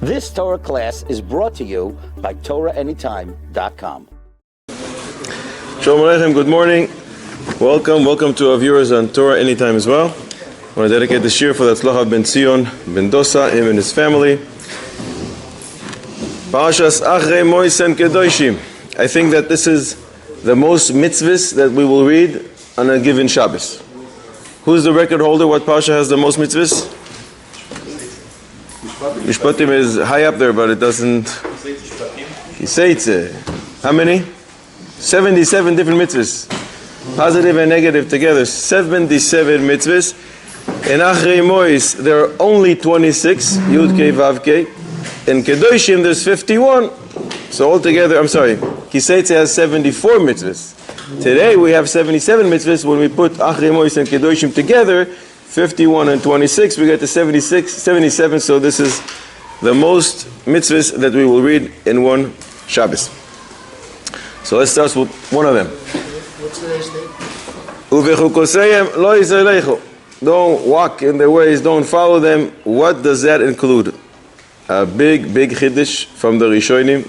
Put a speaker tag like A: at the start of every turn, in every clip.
A: This Torah class is brought to you by TorahAnytime.com.
B: Shalom Aleichem, good morning. Welcome to our viewers on Torah Anytime as well. I want to dedicate this year for the Tzlach of Ben Zion, Ben Dosa, him and his family. Parashas Achrei Mot Kedoshim. I think that this is the most mitzvahs that we will read on a given Shabbos. Who's the record holder? What parasha has the most mitzvahs? Mishpatim is high up there, but it doesn't. Kiseitze. How many? 77 different mitzvahs. Positive and negative together. 77 mitzvahs. In Achrei Mot, there are only 26. Yud Kei Vav Kei. In Kedoshim, there's 51. So altogether, Kiseitze has 74 mitzvahs. Today we have 77 mitzvahs. When we put Achrei Mot and Kedoshim together, 51 and 26, we get to 77, so this is the most mitzvahs that we will read in one Shabbos. So let's start with one of them.
C: What's today's date?
B: Uvechukoseyem lo yisraelechu. Don't walk in their ways, don't follow them. What does that include? A big chiddush from the Rishonim.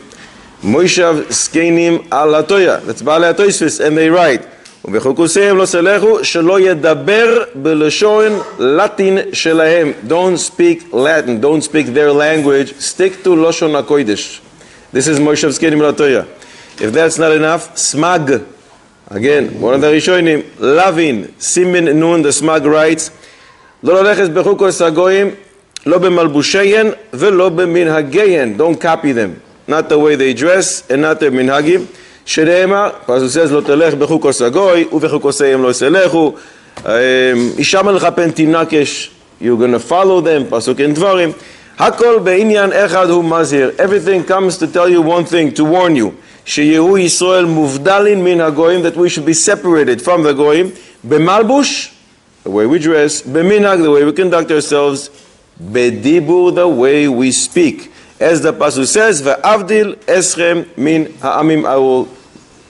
B: Moishav skeinim al hatoya. That's Baalei HaTosfos, and they write, ובחוקותיהם לא סלחו שלא ידבר בלשון Latin שלהם. Don't speak Latin, don't speak their language, stick to Lashon HaKodesh. This is Moshe Zkenim Latoya. If that's not enough, smag. Again, one of the Rishonim, Lavin, Simin Nun, the smag writes, לא ללכת בחוקות הגויים, לא במלבושיהן ולא במנהגיהן. Don't copy them. Not the way they dress and not their minhagim. שנאמר, פסוק says, לא תלך בחוקות הגוי ובחוקותיהם לא יסלחו. אישם לך פן תינקש, you're going to follow them, פסוק אין דברים. הכל בעניין אחד הוא מזהיר. Everything comes to tell you one thing, to warn you. שיהיו ישראל מובדלים מן הגויים, that we should be separated from the goyim. במלבוש, the way we dress. במנהג, the way we conduct ourselves. בדיבור, the way we speak. As the pasuk says, "Ve'avdil eschem min ha'amim," I will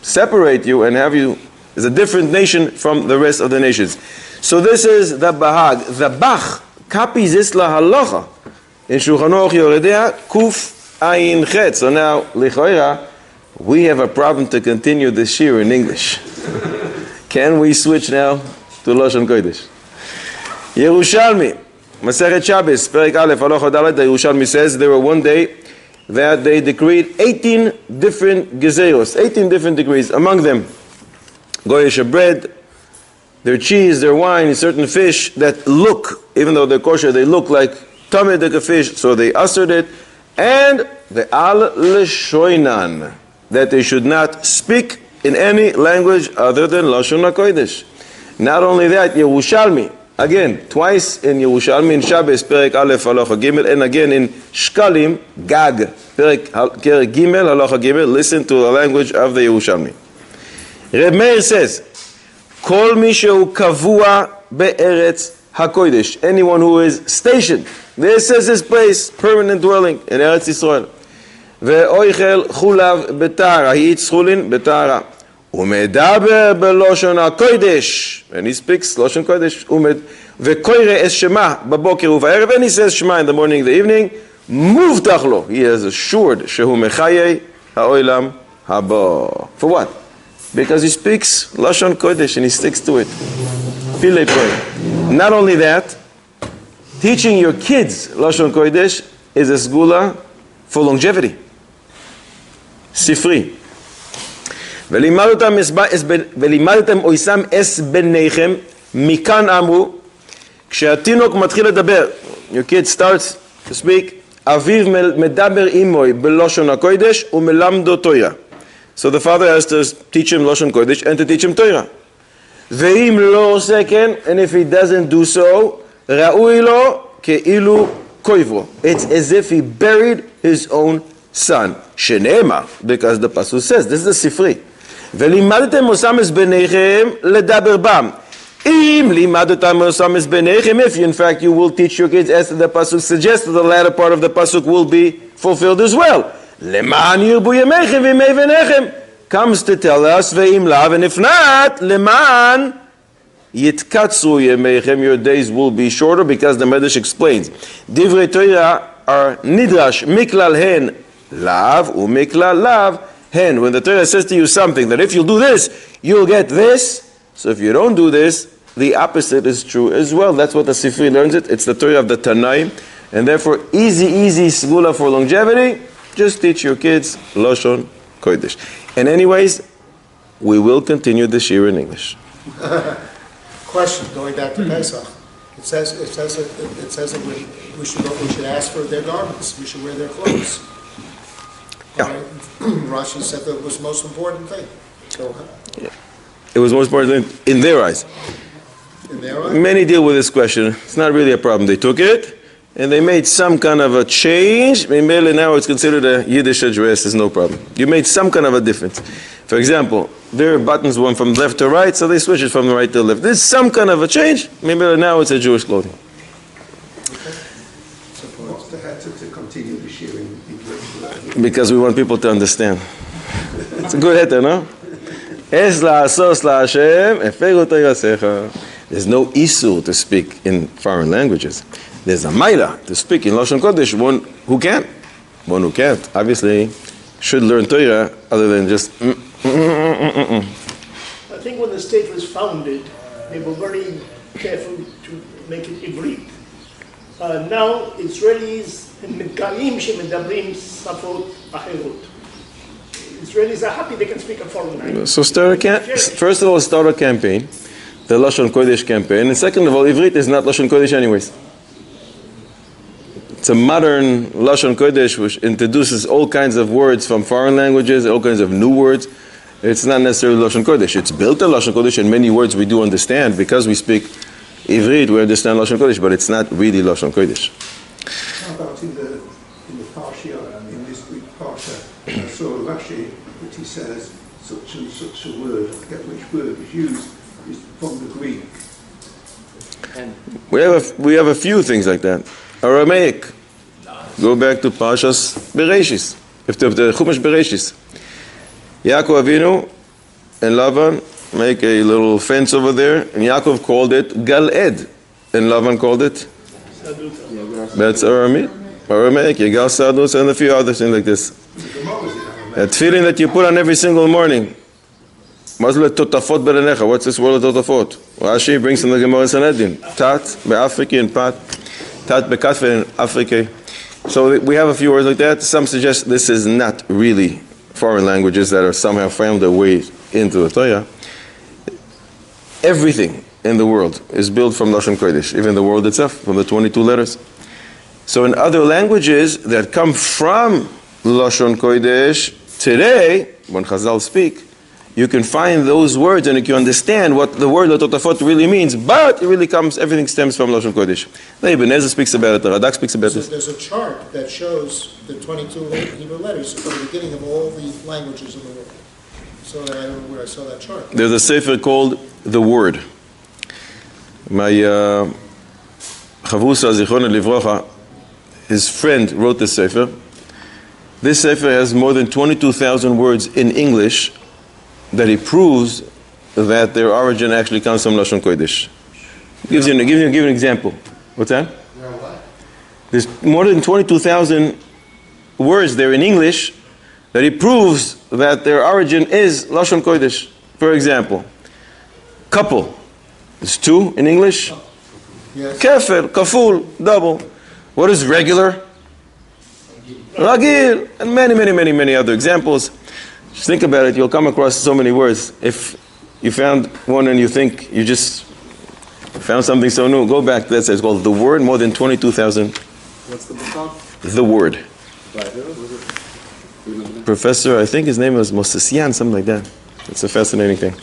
B: separate you and have you as a different nation from the rest of the nations. So this is the Bahag. The Bach copies this lahalacha in Shulchan Aruch Yoredea Kuf Ayin Chet. So now, lichoira, we have a problem to continue this year in English. Can we switch now to Lashon Kodesh? Yerushalmi. Masechet Shabbos, Perek Aleph, Halacha Dalet, the Yerushalmi says there were one day that they decreed 18 different gezeros, 18 different decrees. Among them, goyish bread, their cheese, their wine, certain fish that look, even though they're kosher, they look like tamid like a fish, so they ushered it. And the al leshoinan, that they should not speak in any language other than Lashon HaKodesh. Not only that, Yerushalmi, again, twice in Yerushalmi, in Shabbos, Perek Aleph, Halacha Gimel, and again in Shkalim, Gag, Perek Gimel, Halacha Gimel, listen to the language of the Yerushalmi. Reb Meir says, Kol mi shehu kavua be'eretz HaKodesh, anyone who is stationed, this is his place, permanent dwelling in Eretz Yisrael. Ve'oichel chulav betara, he eats chulin betara. Umedaber beloshon HaKodesh, and he speaks Lashon Kodesh. Vekoire es Shema baboker uvaerev, and he says Shema in the morning and the evening. Muvtach lo, he is assured shehu mechaye ha'olam haba. For what? Because he speaks Lashon Kodesh and he sticks to it. Pilei poem. Not only that, teaching your kids Lashon Kodesh is a segula for longevity. Sifri. ולימדתם אויסם אס בניכם, מכאן אמרו, כשהתינוק מתחיל לדבר, your kid starts to speak, אביו מדבר עמוי בלושון הקודש ומלמדו תורה. So the father has to teach him Lashon Kodesh and to teach him Torah. ואם לא עושה כן, and if he doesn't do so, ראוי לו כאילו קויברו. It's as if he buried his own son. שנאמר, because the pasuk says, this is the sifri. ולימדתם אותם בניכם לדבר בם. אם לימדתם אותם בניכם, if in fact you will teach your kids as the pasuk suggests, the latter part of the pasuk will be fulfilled as well. למען ירבו ימיכם וימי בניכם. Comes to tell us, ואם לאו, and if not, למען Yitkatsu yemeichem, your days will be shorter, because the Medrash explains. Divrei Torah are nidrash miklal hen lav umiklal lav hen. When the Torah says to you something, that if you'll do this, you'll get this. So if you don't do this, the opposite is true as well. That's what the Sifri learns it. It's the Torah of the Tanaim. And therefore, easy segula for longevity. Just teach your kids Lashon Kodesh. And anyways, we will continue this year in English.
C: Question, going back to Pesach. It says that we should ask for their garments. We should wear their clothes.
B: Yeah.
C: Right? Rashi said that was the most important thing. So,
B: It was most important in their eyes.
C: in their eyes,
B: Many deal with this question. It's not really a problem. They took it and they made some kind of a change. Maybe now it's considered a Yiddish address. There's no problem. You made some kind of a difference. For example, their buttons went from left to right, so they switched it from the right to the left. There's some kind of a change. Maybe now it's a Jewish clothing.
D: What's the head to continue the sharing?
B: Because we want people to understand. It's a good heter, no? Es la'asos la'Hashem, efegu torasecha. There's no isur to speak in foreign languages. There's a maila to speak in Lashon Kodesh. One who can, one who can't. Obviously, should learn Torah other than just.
E: I think when the state was founded, they were very careful to make it Ivrit. Now Israelis מתגאים שמדברים שפות אחרות. Israelis are happy they can speak a foreign language.
B: So first of all, start a campaign, the Lashon Kodesh campaign, and second of all, Ivrit is not Lashon Kodesh anyways. It's a modern Lashon Kodesh which introduces all kinds of words from foreign languages, all kinds of new words. It's not necessarily Lashon Kodesh. It's built on Lashon Kodesh, and many words we do understand because we speak Ivrit, we understand Lashon Kodesh, but it's not really Lashon Kodesh.
D: How about in the Parsha, in this week Parsha, so Rashi, which he says, such and such a word, I forget which word is used, is from the Greek.
B: We have a few things like that. Aramaic. Go back to Parshas Bereshis. If the Chumash Bereshis. Yaakov Avinu and Lavan make a little fence over there, and Yaakov called it Galed, and Lavan called it. That's Aramaic. Yegal Sadus, and a few other things like this. A tefillin that you put on every single morning. What's this word of Totafot? Rashi brings in the Gemara Sanhedrin. Tat be'Afriki and Pat. Tat be'Katfe and Afrike. So we have a few words like that. Some suggest this is not really foreign languages that are somehow found their way into the Torah. Everything in the world is built from Lashon Kodesh, even the world itself, from the 22 letters. So in other languages that come from Lashon Kodesh, today, when Chazal speak, you can find those words and you can understand what the word Totafot really means, but it really comes, everything stems from Lashon Kodesh. The Ibn Ezra speaks about it, the Radak speaks about
C: so
B: this.
C: there's a chart that shows the 22 Hebrew letters from the beginning of all the languages in the world. So I don't know where I saw that chart.
B: There's a sefer called The Word. My Chavusa Zichron Livrocha, his friend wrote this sefer. This sefer has more than 22,000 words in English that he proves that their origin actually comes from Lashon Kodesh. Give you an example. What's that? There's more than 22,000 words there in English that he proves that their origin is Lashon Kodesh. For example, couple. There's two in English.
C: Yes.
B: Kefir, kaful, double. What is regular? Ragil, and many other examples. Just think about it, you'll come across so many words. If you found one and you think you just found something so new, go back to that. It's called The Word, more than 22,000.
F: What's the book called?
B: The Word.
F: By who? Was it? Do you remember that?
B: Professor, I think his name was Mosesian, something like that. It's a fascinating thing.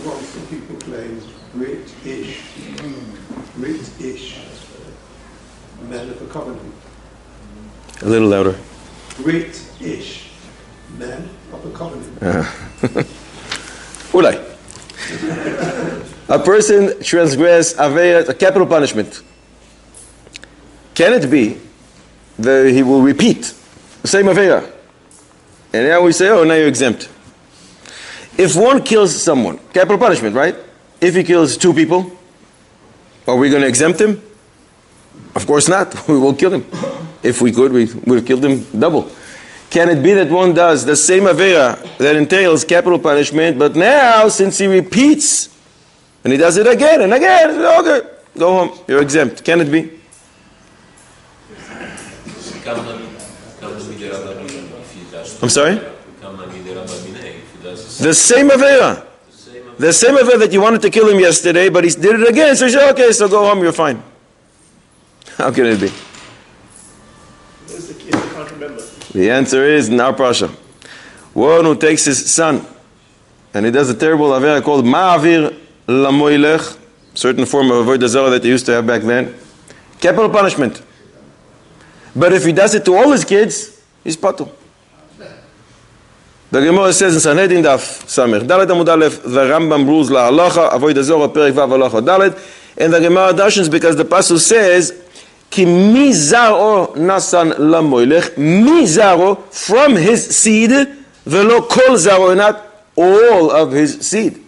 D: Well, some people claim British, men of the covenant.
B: A little louder.
D: British, men of the covenant.
B: Ulai. A person transgress a capital punishment. Can it be that he will repeat the same Aveira? And now we say, oh, now you're exempt. If one kills someone, capital punishment, right? If he kills two people, are we going to exempt him? Of course not. We will kill him. If we could, we would have killed him double. Can it be that one does the same avera that entails capital punishment, but now, since he repeats, and he does it again and again, okay, go home, you're exempt. Can it be? I'm sorry? The same avera. The same avera that you wanted to kill him yesterday, but he did it again, so you say, okay, so go home, you're fine. How can it be?
E: Where's the kid? I can't remember.
B: The answer is in our Pasha. One who takes his son and he does a terrible avera called ma'avir lamoilech, certain form of avodah zarah that they used to have back then. Capital punishment. But if he does it to all his kids, he's patur. The Gemara says in Sanhedrin Daf Samech Dalet Amud Aleph, the Rambam rules la halacha avodah zarah perek vav halacha Dalet, and the Gemara dashens because the pasuk says ki mi zaro nasan lamoilech, mi zaro, from his seed, velo kol zaro, not all of his seed.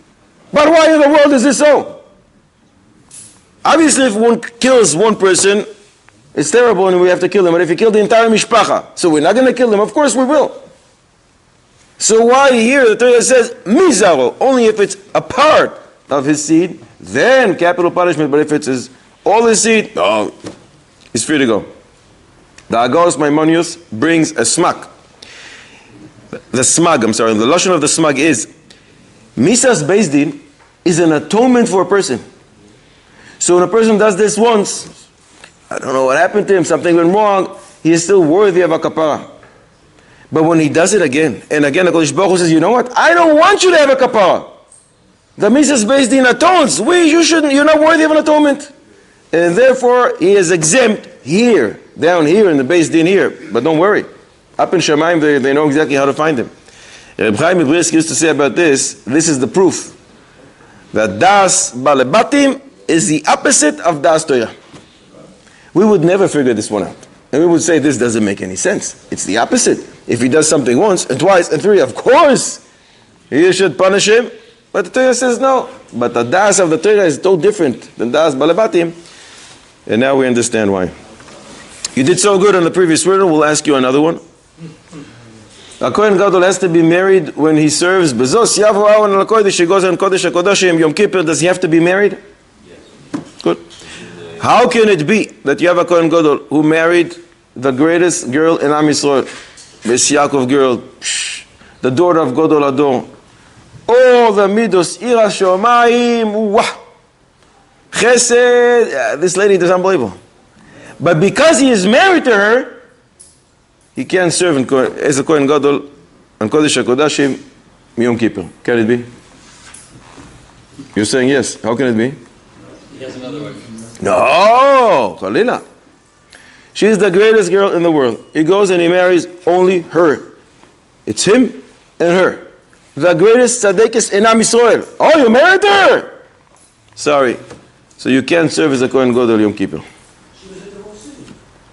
B: But why in the world is this so? Obviously, if one kills one person, it's terrible and we have to kill him. But if he killed the entire mishpacha, so we're not going to kill him, of course we will. So why here the Torah says mizaro, only if it's a part of his seed, then capital punishment. But if it's all his seed, no, he's free to go. The Agos Maimonius brings a smag. The lashon of the smag is misas beis din is an atonement for a person. So when a person does this once, I don't know what happened to him, something went wrong, he is still worthy of a kapara. But when he does it again, and again, the Kodesh Baruch Hu says, you know what? I don't want you to have a kapara. The misas beis din atones. You're not worthy of an atonement. And therefore, he is exempt here, down here in the beis din here. But don't worry. Up in Shamayim, they know exactly how to find him. Reb Chaim Ibrisk used to say about this is the proof that das balebatim is the opposite of das Torah. We would never figure this one out. And we would say this doesn't make any sense. It's the opposite. If he does something once and twice and three, of course, you should punish him. But the Torah says no. But the das of the Torah is so different than das balebatim. And now we understand why. You did so good on the previous riddle, we'll ask you another one. A Kohen Gadol has to be married when he serves Bezos Yavo Aron Al Kodesh. He goes on Kodesh HaKodashim Yom Kippur. Does he have to be married? Yes. Good. How can it be that you have a Kohen Gadol who married the greatest girl in Am Yisrael, Beis Yaakov girl, the daughter of Gadol Ador, all the midos ira shomayim, wah, chesed? This lady is unbelievable. But because he is married to her, he can't serve as a Kohen Gadol on Kodesh HaKodashim Yom Kippur. Can it be? You're saying yes. How can it be?
G: He has another wife.
B: No, Khalila. She's the greatest girl in the world. He goes and he marries only her. It's him and her. The greatest tzaddikus in Am Yisrael. Oh, you married her? Sorry. So you can't serve as a Kohen Gadol Yom Kippur.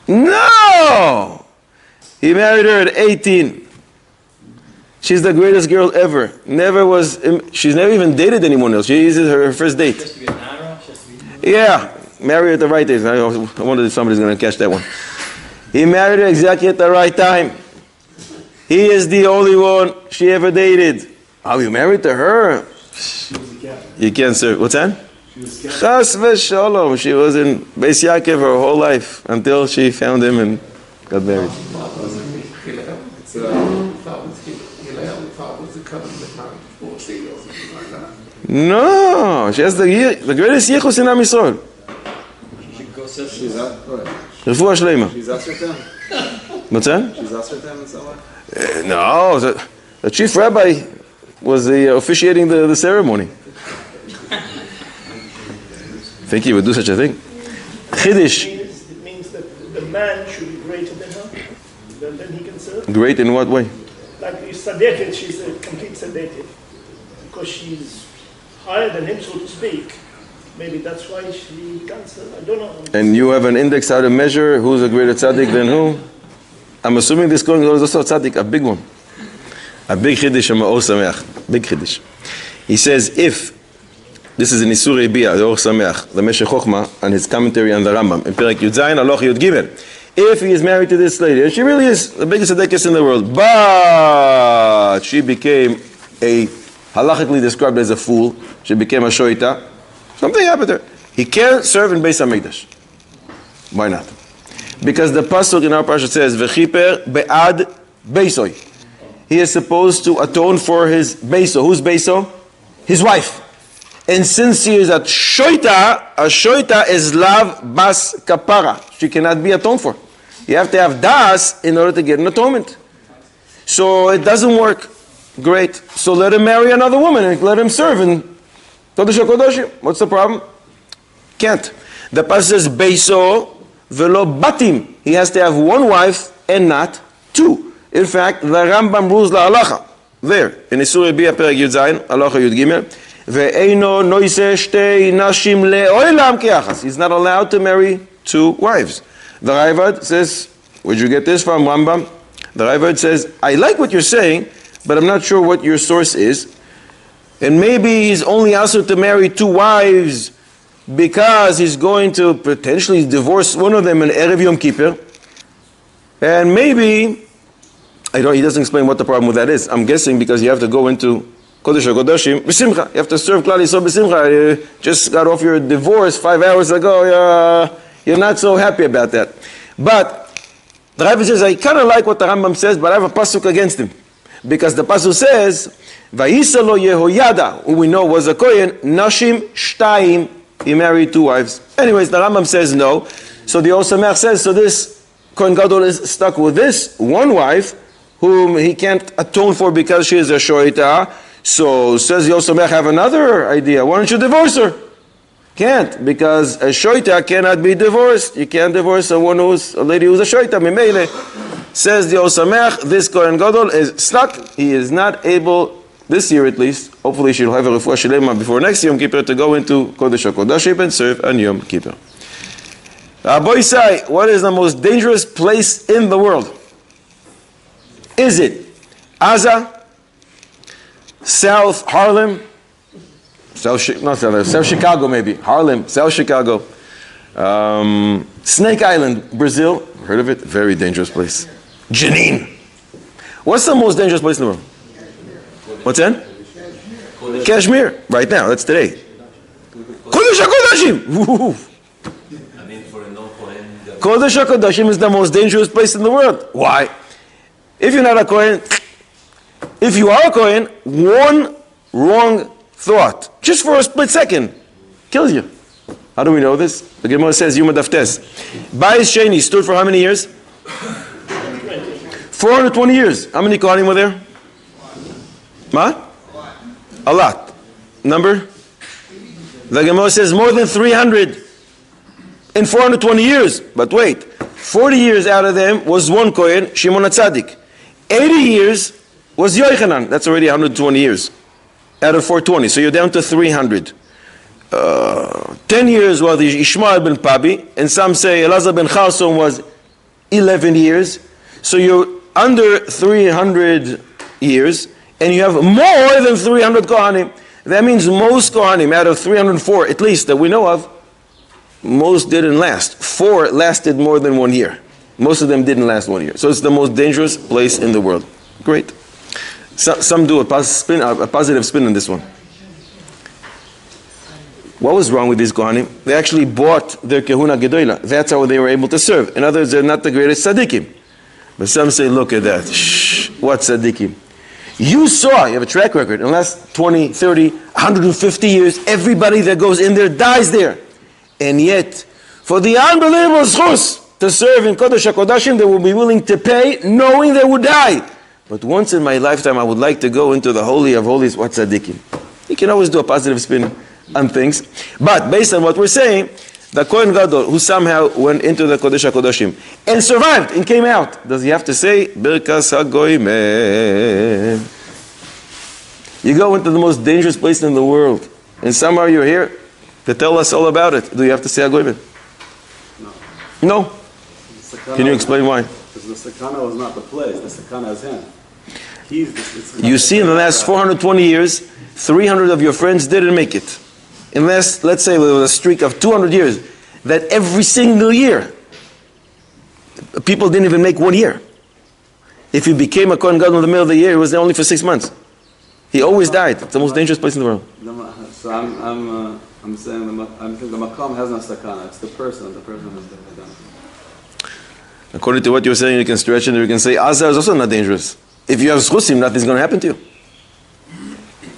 B: No! He married her at 18. She's the greatest girl ever. She's never even dated anyone else. She is her first date.
G: She has to be an Ara? She has to be...
B: Yeah, marry at the right age. I wonder if somebody's going to catch that one. He married her exactly at the right time. He is the only one she ever dated. Oh, you married to her? You can't serve. What's that? Chas v'shalom. She was in Beis Yaakov her whole life until she found him and got married. No, she has the greatest yichus in Am Yisrael.
F: She's out.
B: Refuah shleima.
F: She's out with them.
B: What's that?
F: She's out with them in some way.
B: No, the chief rabbi was officiating the ceremony. Think he would do such a thing? Chiddush.
E: It means that the man should be greater than her. Then he can serve.
B: Great in what way?
E: Like the tzaddiket, she's a complete tzaddiket. Because she's higher than him, so to speak. Maybe that's why she can't serve. I don't know.
B: And you have an index how to measure who's a greater tzaddik than who? I'm assuming this going on is also a tzaddik, a big one. A big chiddush, a ma'or sameach. Big chiddush. He says if, this is in Isurei Bia, the Or Sameach, the Meshech Chochma, and his commentary on the Rambam, in Perek Yud Zayin, Aloch Yud Gimel. if he is married to this lady, and she really is the biggest tzedekis in the world, but she became a, halachically described as a fool, she became a shoita, something happened to her. He can't serve in Beis HaMikdash. Why not? Because the pasuk in our parsha says, V'chiper be'ad beisoi. He is supposed to atone for his beiso. Who's beiso? His wife. And since she is a shoita is lav bas kapara. She cannot be atoned for. You have to have das in order to get an atonement. So it doesn't work. Great. So let him marry another woman and let him serve in Kodesh HaKodashim. What's the problem? Can't. The pasuk says beiso velo batim. He has to have one wife and not two. In fact, the Rambam rules la halacha. There, in Isur Yibiyah Perek Yud Zayin, halacha Yud Gimel, ve'eino noise shtei nashim le'olam ke'achas. He's not allowed to marry two wives. The Ravad says, where'd you get this from, Rambam? The Ravad says, I like what you're saying, but I'm not sure what your source is. And maybe he's only asked to marry two wives because he's going to potentially divorce one of them in Erev Yom Kippur. And maybe, he doesn't explain what the problem with that is. I'm guessing because you have to go into Kodesh HaKodashim b'simcha. You have to serve Klal Yisrael b'simcha. You just got off your divorce 5 hours ago. You're not so happy about that. But the Rabbi says, I kind of like what the Rambam says, but I have a pasuk against him. Because the pasuk says, Vayisa lo Yehoyada, who we know was a Kohen, Nashim Shtayim, he married two wives. Anyways, the Rambam says no. So the Osamech says, so this Kohen Gadol is stuck with this one wife, whom he can't atone for because she is a shoita. So says the Osamech, have another idea. Why don't you divorce her? Can't, because a shoita cannot be divorced. You can't divorce a lady who's a shoita. Mimele. Says the Osamech, this Kohen Gadol is stuck. He is not able, this year at least, hopefully she'll have a refuah shlema before next Yom Kippur, to go into Kodesh HaKodashim and serve on Yom Kippur. Rabbi Isai, what is the most dangerous place in the world? Is it Gaza, South Harlem, South Chicago maybe, Harlem, South Chicago, Snake Island, Brazil, heard of it? Very dangerous place. Jenin. What's the most dangerous place in the world? What's that? Kashmir. Right now, that's today. Kodesh HaKodashim. Kodesh HaKodashim is the most dangerous place in the world. Why? If you're not a Kohen, if you are a Kohen, one wrong thought, just for a split second, kills you. How do we know this? The Gemara says, Yuma Daftes. Bayis Sheni stood for how many years? 420 years. How many Kohanim were there? Ma? A lot. Number? The Gemara says more than 300 in 420 years. But wait, 40 years out of them was one Kohen, Shimon HaTzadik. 80 years was Yochanan. That's already 120 years out of 420. So you're down to 300. 10 years was Ishmael ben Pabi, and some say Elazar ben Charson was 11 years. So you're under 300 years, and you have more than 300 Kohanim. That means most Kohanim out of 304, at least that we know of, most didn't last. 4 lasted more than 1 year. Most of them didn't last 1 year. So it's the most dangerous place in the world. Great. Some do a positive spin on this one. What was wrong with these Kohanim? They actually bought their Kehuna Gedola. That's how they were able to serve. In other words, they're not the greatest tzaddikim. But some say, look at that. Shh, what tzaddikim? You have a track record. In the last 20, 30, 150 years, everybody that goes in there dies there. And yet, for the unbelievable schus to serve in Kodesh HaKodashim, they will be willing to pay knowing they would die. But once in my lifetime, I would like to go into the Holy of Holies. What tzaddikim? You can always do a positive spin on things. But based on what we're saying, the Kohen Gadol, who somehow went into the Kodesh HaKodashim and survived and came out, does he have to say, Birkas HaGoyim? You go into the most dangerous place in the world, and somehow you're here to tell us all about it. Do you have to say HaGoyim? No. Can you explain why?
F: Because the sakana was not the place, the sakana is him.
B: You see, in the last 420 years, 300 of your friends didn't make it. Unless, let's say, there was a streak of 200 years, that every single year, people didn't even make 1 year. If he became a Kohen Gadol in the middle of the year, it was only for 6 months. He always died. It's the most dangerous place in the world.
F: So I'm saying the Makam has no sakana. It's the person. The person has the sakana.
B: According to what you're saying, you can stretch it, and you can say, Azar is also not dangerous. If you have Schusim, nothing's going to happen to you.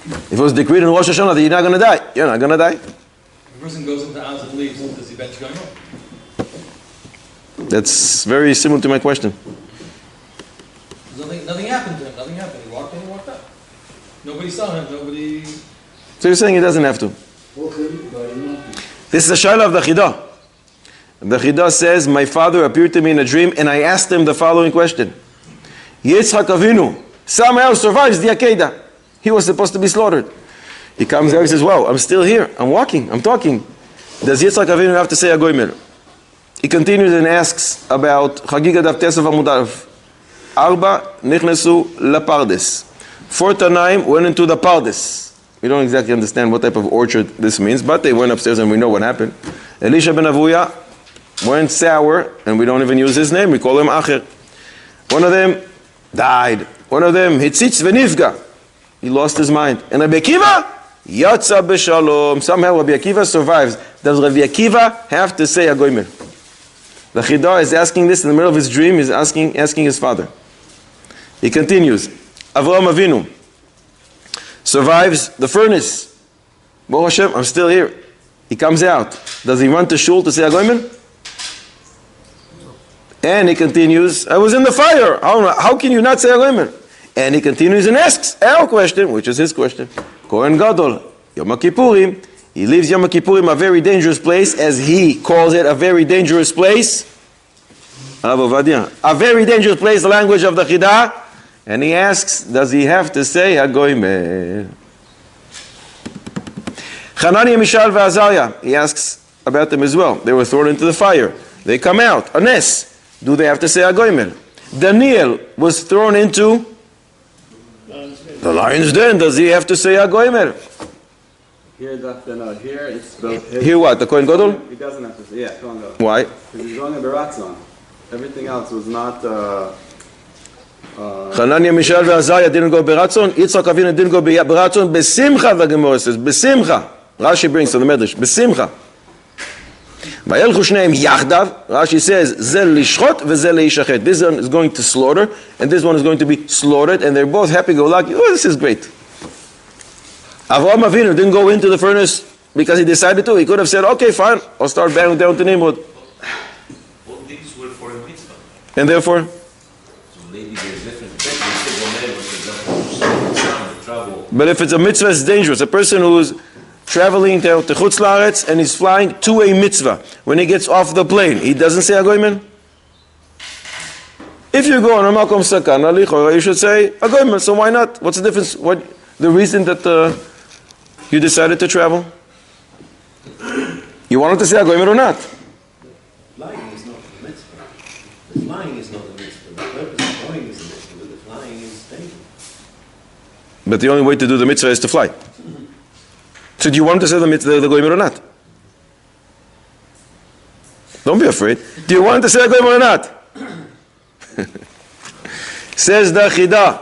B: If it was decreed in Rosh Hashanah that you're not going to die, you're not going to die.
G: If a person goes into Oz and leaves, does he bench going up?
B: That's very similar to my question.
G: Nothing happened to him. Nothing happened. He walked in and walked out. Nobody saw him. Nobody...
B: So you're saying he doesn't have to. This is a shayla of the Chidah. The Chidah says, my father appeared to me in a dream and I asked him the following question. Yitzchak Avinu somehow survives the Akedah. He was supposed to be slaughtered. He comes there and says, wow, I'm still here. I'm walking. I'm talking. Does Yitzchak Avinu have to say a goymer? He continues and asks about Chagiga Daf Tesav Amud Aleph. Arba nichnesu lapardes. 4 Tanaim went into the pardes. We don't exactly understand what type of orchard this means, but they went upstairs and we know what happened. Elisha ben Avuya went sour, and we don't even use his name. We call him Acher. One of them died. One of them hitzitz v'nifga. He lost his mind. And Rabbi Akiva yatsa b'shalom. Somehow Rabbi Akiva survives. Does Rabbi Akiva have to say a goymer? The Chidah is asking this in the middle of his dream. He's asking his father. He continues. Avraham Avinu survives the furnace. Baruch Hashem, I'm still here. He comes out. Does he run to shul to say a goymer? And he continues, I was in the fire. How can you not say a goymer? And he continues and asks our question, which is his question. Kohen Gadol, Yom Kippurim. He leaves Yom Kippurim, a very dangerous place, as he calls it, a very dangerous place. A very dangerous place, the language of the Chidah. And he asks, does he have to say a goymer? Hananiah, Mishael, and Azariah. He asks about them as well. They were thrown into the fire. They come out. A nes. Do they have to say a goymer? Daniel was thrown into the lion's den. Does he have to say a goymer?
F: Here, here it's spelled.
B: Here what? The Kohen Gadol?
F: He doesn't have to say. Yeah, Kohen Gadol.
B: Why?
F: Because he's going to Beratzon. Everything else was not.
B: Hananiah, Mishael, and Azariah didn't go Beratzon. Yitzchak Avinu didn't go Beratzon. Besimcha, the Gemara says. Besimcha. Rashi brings to the Medrash. Besimcha. Vayelchu shneim yachdav. Rashi says, Zel lishchot v'zel leishachet. This one is going to slaughter, and this one is going to be slaughtered, and they're both happy-go-lucky. Oh, this is great. Avraham Avinu didn't go into the furnace because he decided to. He could have said, okay, fine, I'll start bowing down to Nimrod.
H: Well, these were for a mitzvah.
B: And therefore?
H: So maybe there's different techniques. Travel.
B: But if it's a mitzvah, it's dangerous. A person who's traveling to Chutz Laaretz and he's flying to a mitzvah. When he gets off the plane, he doesn't say a goymer? If you go on a makom sakana lichora, you should say a goymer. So why not? What's the difference? What the reason that you decided to travel? You wanted to say a goymer or not?
I: Flying is not a mitzvah. The flying is not a mitzvah. The purpose of going is a mitzvah, but the flying is dangerous.
B: But the only way to do the mitzvah is to fly. So do you want to say the goymer or not? Don't be afraid. Do you want to say the goymer or not? Says the Chidah.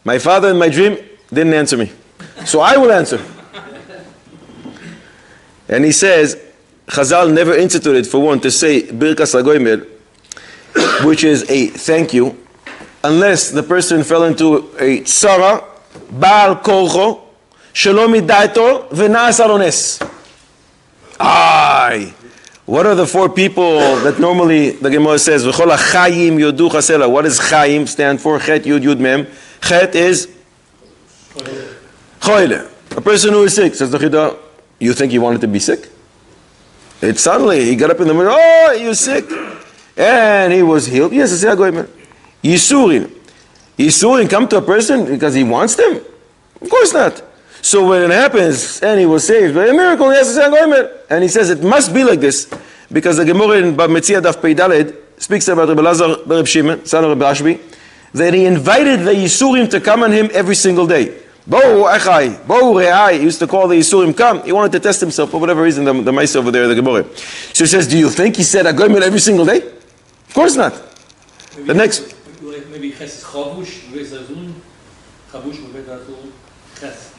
B: My father in my dream didn't answer me. So I will answer. And he says, Chazal never instituted for one to say Birkas HaGoymer, which is a thank you, unless the person fell into a tzara, Baal Korcho, Shalom Idaito, V'na'as Arones. What are the 4 people that normally the Gemara says, V'chol HaChayim Yodu Chasela? What does Chayim stand for? Chet Yud Yud Mem. Chet is Choyle. A person who is sick. Says the Chidah, you think he wanted to be sick? It's suddenly, he got up in the morning, oh, you're sick. And he was healed. Yes, it's a goymer. Yisurin. Yisurin come to a person because he wants them? Of course not. So when it happens, and he was saved by a miracle, yes, it's a goymer. And he says it must be like this, because the Gemara in Bab Metzia Daf Pei Daled speaks about Rabbi Lazar Reb Shimon, son of Rabbi Ashbi, that he invited the Yisurim to come on him every single day. Bo Achai, Bo Re'ai, he used to call the Yisurim come. He wanted to test himself for whatever reason, the mice over there, the Gemara. So he says, do you think he said a goymer every single day? Of course not. The next.
G: Maybe ches chavush v'zazun, chavush v'zazun, ches.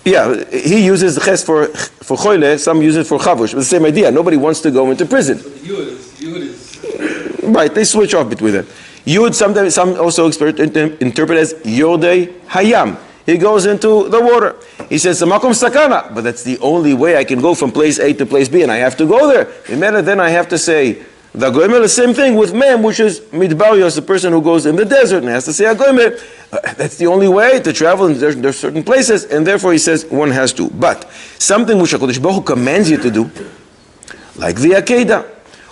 B: Yeah, he uses the ches for choyle, some use it for chavush. But the same idea. Nobody wants to go into prison.
G: But the yud is.
B: Right, they switch off between them. Yud, sometimes some also interpret as Yodei Hayam. He goes into the water. He says, Makom Sakana. But that's the only way I can go from place A to place B, and I have to go there. Then I have to say, the Goymer, the same thing with Mem, which is Midbarios, the person who goes in the desert, and has to say Goymer. That's the only way to travel, and there's certain places, and therefore he says one has to. But something which HaKadosh Baruch Hu commands you to do, like the Akedah,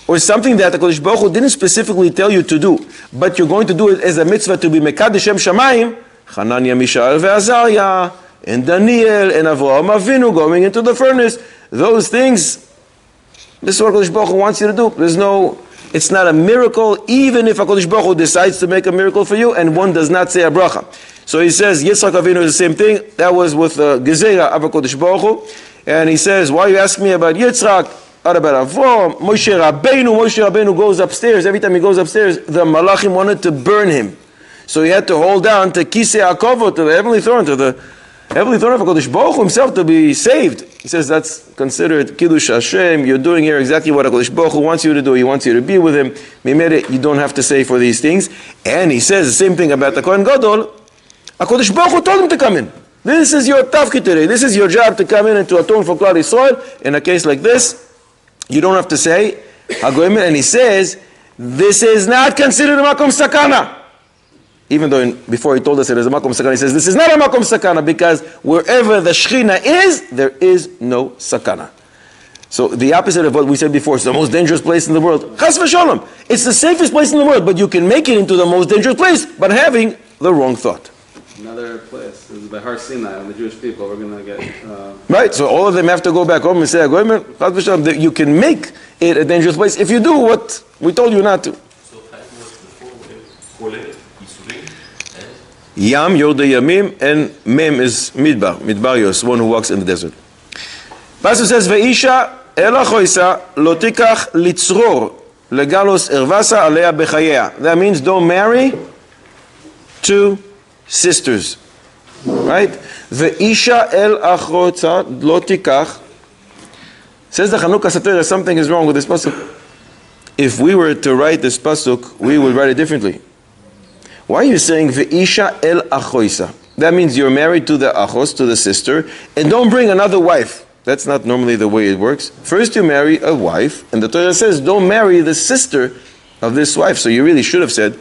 B: or something that HaKadosh Baruch Hu didn't specifically tell you to do, but you're going to do it as a mitzvah to be Mekadesh Shem Shamayim, Hananiah, Mishael, Ve'azariah, and Daniel, and Avraham Avinu going into the furnace. Those things, this is what HaKadosh Baruch Hu wants you to do. It's not a miracle, even if HaKadosh Baruch Hu decides to make a miracle for you, and one does not say a bracha. So he says, Yitzchak Avinu is the same thing. That was with the Gezerah of HaKadosh Baruch Hu. And he says, why are you asking me about Yitzchak? What about Avram? Moshe Rabbeinu goes upstairs. Every time he goes upstairs, the Malachim wanted to burn him. So he had to hold down to Kisei HaKavod, to the heavenly throne, of HaKadosh Baruch Hu himself to be saved. He says that's considered Kiddush Hashem. You're doing here exactly what HaKadosh Baruch Hu wants you to do. He wants you to be with him. You don't have to say for these things. And he says the same thing about the Kohen Gadol. HaKadosh Baruch Hu told him to come in. This is your tafkid today. This is your job to come in and to atone for Klal Yisrael. In a case like this, you don't have to say Hagoyim, and he says this is not considered a makom sakana. Even though before he told us it is a makom sakana, he says this is not a makom sakana because wherever the Shechina is, there is no sakana. So the opposite of what we said before, it's the most dangerous place in the world. Chas v'sholom. It's the safest place in the world, but you can make it into the most dangerous place by having the wrong thought.
F: Another place is by Har Sinai, and the Jewish people, we're going to get...
B: Right, so all of them have to go back home and say, you can make it a dangerous place if you do what we told you not to.
H: So that was before Cholet, Yisurim, and...
B: Yam, Yodei Yamim, and Mem is Midbarios, one who walks in the desert. Pasuk says, Ve'isha el achoisa lo tikach litzror legalos ervasa alea bechayea. That means don't marry two sisters. Right? Ve'isha el achoisa lo tikach. Says the Chanukah Satira, something is wrong with this pasuk. If we were to write this pasuk, we would write it differently. Why are you saying Ve'isha el achoisa? That means you're married to the achos, to the sister, and don't bring another wife. That's not normally the way it works. First you marry a wife, and the Torah says don't marry the sister of this wife. So you really should have said,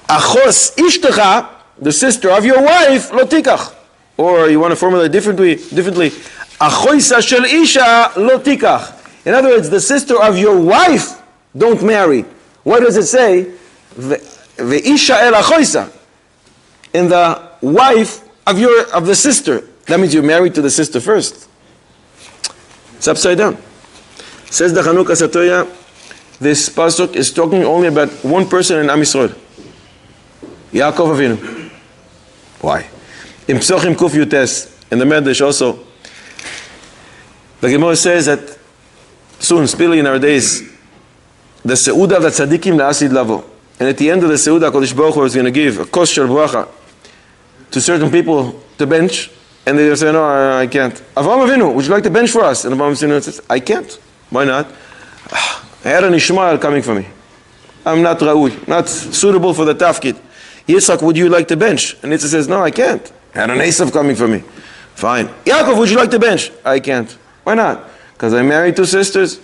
B: Achos ishtecha, the sister of your wife, lo tikach. Or you want to formulate differently, Achoisa shel isha lo tikach. In other words, the sister of your wife, don't marry. What does it say? Ve'isha el achoisa. In the wife of the sister. That means you're married to the sister first. It's upside down. Says the Chanukah Satoya, this pasuk is talking only about one person in Am Yisrael. Yaakov Avinu. Why? In Psochim Kuf Yutes, in the Medrash also, the Gemara says that soon, speedily in our days, the Seudah of the Tzadikim La'asid Lavo. And at the end of the Seudah, HaKadosh Baruch Hu is going to give a kos shel bracha to certain people to bench. And they say, no, I can't. Avraham Avinu, would you like to bench for us? And Avraham Avinu says, I can't. Why not? I had an Ishmael coming for me. I'm not Ra'ui, not suitable for the tafkid. Yitzchak, would you like to bench? And Yitzchak says, no, I can't. I had an Esav coming for me. Fine. Yaakov, would you like to bench? I can't. Why not? Because I'm married to sisters.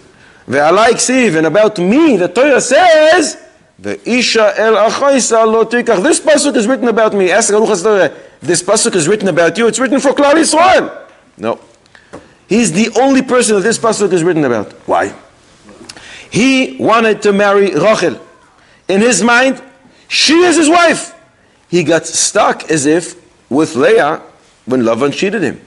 B: Ve'alai ksiv, and about me, the Torah says, Ve'isha el achoisa lo tikach. This pasuk is written about me. Ask Aruch HaStorah, this pasuk is written about you. It's written for Klal Yisrael. No. He's the only person that this pasuk is written about. Why? He wanted to marry Rachel. In his mind, she is his wife. He got stuck as if with Leah when Lavan cheated him.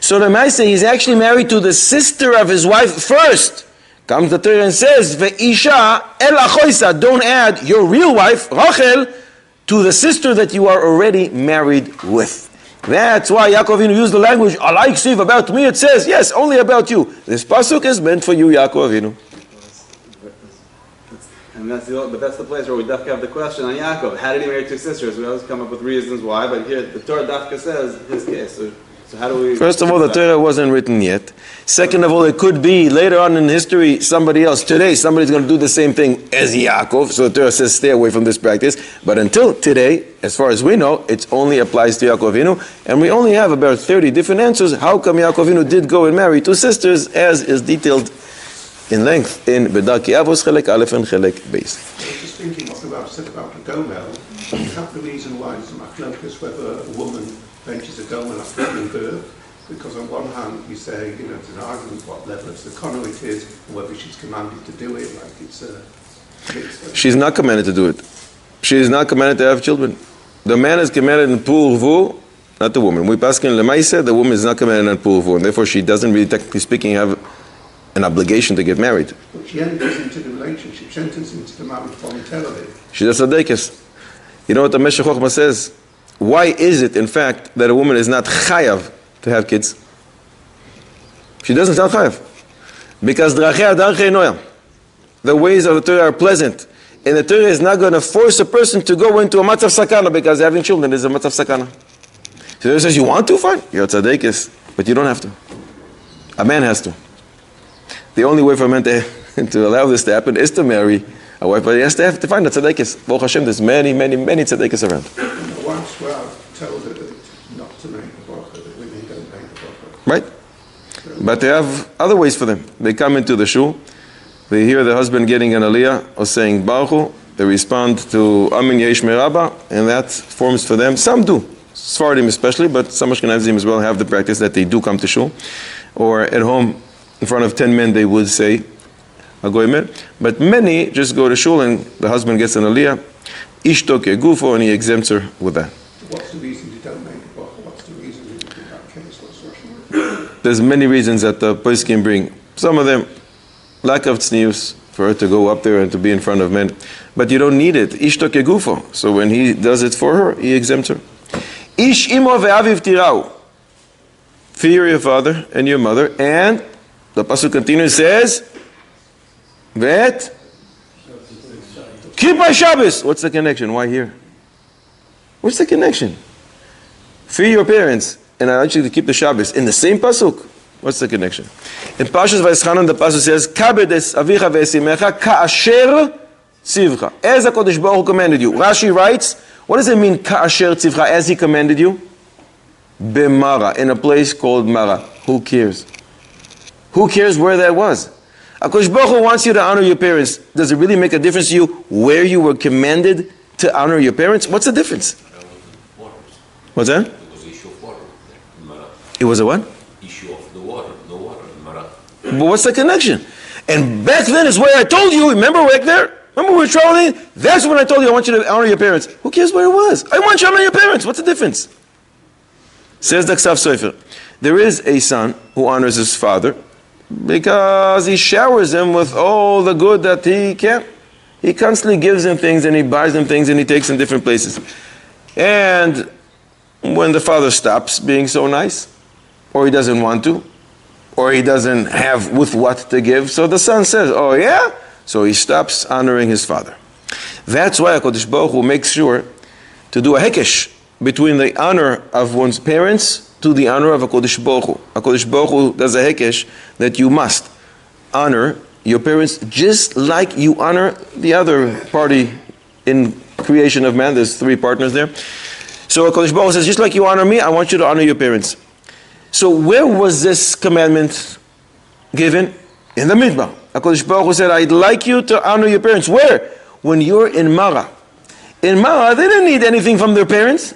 B: So the Maaseh, he's actually married to the sister of his wife first. Comes the Torah and says, Ve'isha el achoisa, don't add your real wife, Rachel, to the sister that you are already married with. That's why Yaakov Avinu used the language, Alai ksiv, about me. It says, yes, only about you. This pasuk is meant for you, Yaakov Avinu.
F: And that's the place where we definitely have the question on Yaakov. How did he marry two sisters? We always come up with reasons why, but here the Torah Dafka says his case. So how do we...
B: First of all, the Torah wasn't written yet. Second of all, it could be later on in history somebody else. Today, somebody's going to do the same thing as Yaakov. So the Torah says stay away from this practice. But until today, as far as we know, it only applies to Yaakov Avinu. And we only have about 30 different answers. How come Yaakov Avinu did go and marry two sisters, as is detailed in length in Bedarkei Avos Chelek Aleph and Chelek Beis.
D: Just thinking what the Rav said about a gomel, is that the reason why there's a machlokas whether a woman benches a gomel after giving birth? Because on one hand we say, there's an argument what level of sekono it is, and whether she's commanded to do it, like it's
B: She's not commanded to do it. She is not commanded to have children. The man is commanded in purvu, not the woman. We pass in lemaisa, the woman is not commanded in purvu, and therefore she doesn't really, technically speaking, have an obligation to get married.
D: But she enters into the relationship, she enters into the marriage voluntarily.
B: She's a tzaddikus. You know what the Meshech Chochmah says? Why is it, in fact, that a woman is not chayav to have kids? She doesn't sound chayav. Because drachei darchei noyam. The ways of the Torah are pleasant. And the Torah is not going to force a person to go into a matzav sakana because having children is a matzav sakana. So the Torah says, you want to? Fine. You're a tzaddikus. But you don't have to. A man has to. The only way for a man to allow this to happen is to marry a wife, but he has to find a tzaddikus. Baruch Hashem, there's many, many, many tzaddikus around.
D: Once Rav told her not to make the bracha, that women don't make the bracha.
B: Right. But they have other ways for them. They come into the shul, they hear the husband getting an aliyah or saying Baruch Hu, they respond to Amin Yesh Merabah, and that forms for them. Some do, Sfardim especially, but some Ashkenazim as well have the practice that they do come to shul. Or at home, in front of 10 men, they would say Agoymer. But many just go to shul and the husband gets an aliyah, Ishto Kegufo, and he exempts her with that.
D: What's the reason you don't make the bracha? What's the reason in that case? What's the Russian?
B: There's many reasons that the poskim bring. Some of them, lack of tznius, for her to go up there and to be in front of men. But you don't need it. Ishto Kegufo. So when he does it for her, he exempts her. Ish imo ve'aviv tirau. Fear your father and your mother. And the pasuk continues, says, Vet Kippur Shabbos. What's the connection? Why here? What's the connection? Fear your parents, and I want you to keep the Shabbos. In the same pasuk, what's the connection? In Parshas Vayischanan, the pasuk says, Kabed es avicha ve'esimecha ka'asher tzivcha. As HaKadosh Baruch Hu commanded you. Rashi writes, what does it mean, ka'asher tzivcha, as he commanded you? B'mara, in a place called Mara. Who cares? Who cares where that was? HaKadosh Baruch Hu wants you to honor your parents. Does it really make a difference to you where you were commanded to honor your parents? What's the difference? What's that?
H: It was the issue of water in Mara.
B: It was a what?
H: Issue of the water, no water in Mara.
B: But what's the connection? And back then is where I told you, remember back there? Remember we were traveling? That's when I told you I want you to honor your parents. Who cares where it was? I want you to honor your parents. What's the difference? Says the Ksav Sofer. There is a son who honors his father because he showers him with all the good that he can. He constantly gives him things and he buys them things and he takes them different places. And when the father stops being so nice, or he doesn't want to, or he doesn't have with what to give, so the son says, oh yeah? So he stops honoring his father. That's why HaKadosh Baruch Hu makes sure to do a hekesh between the honor of one's parents to the honor of HaKadosh Baruch Hu. HaKadosh Baruch Hu does a hekesh that you must honor your parents just like you honor the other party in creation of man. There's three partners there. So HaKadosh Baruch Hu says, just like you honor me, I want you to honor your parents. So where was this commandment given? In the Midbar. HaKadosh Baruch Hu said, I'd like you to honor your parents. Where? When you're in Mara. In Mara, they didn't need anything from their parents.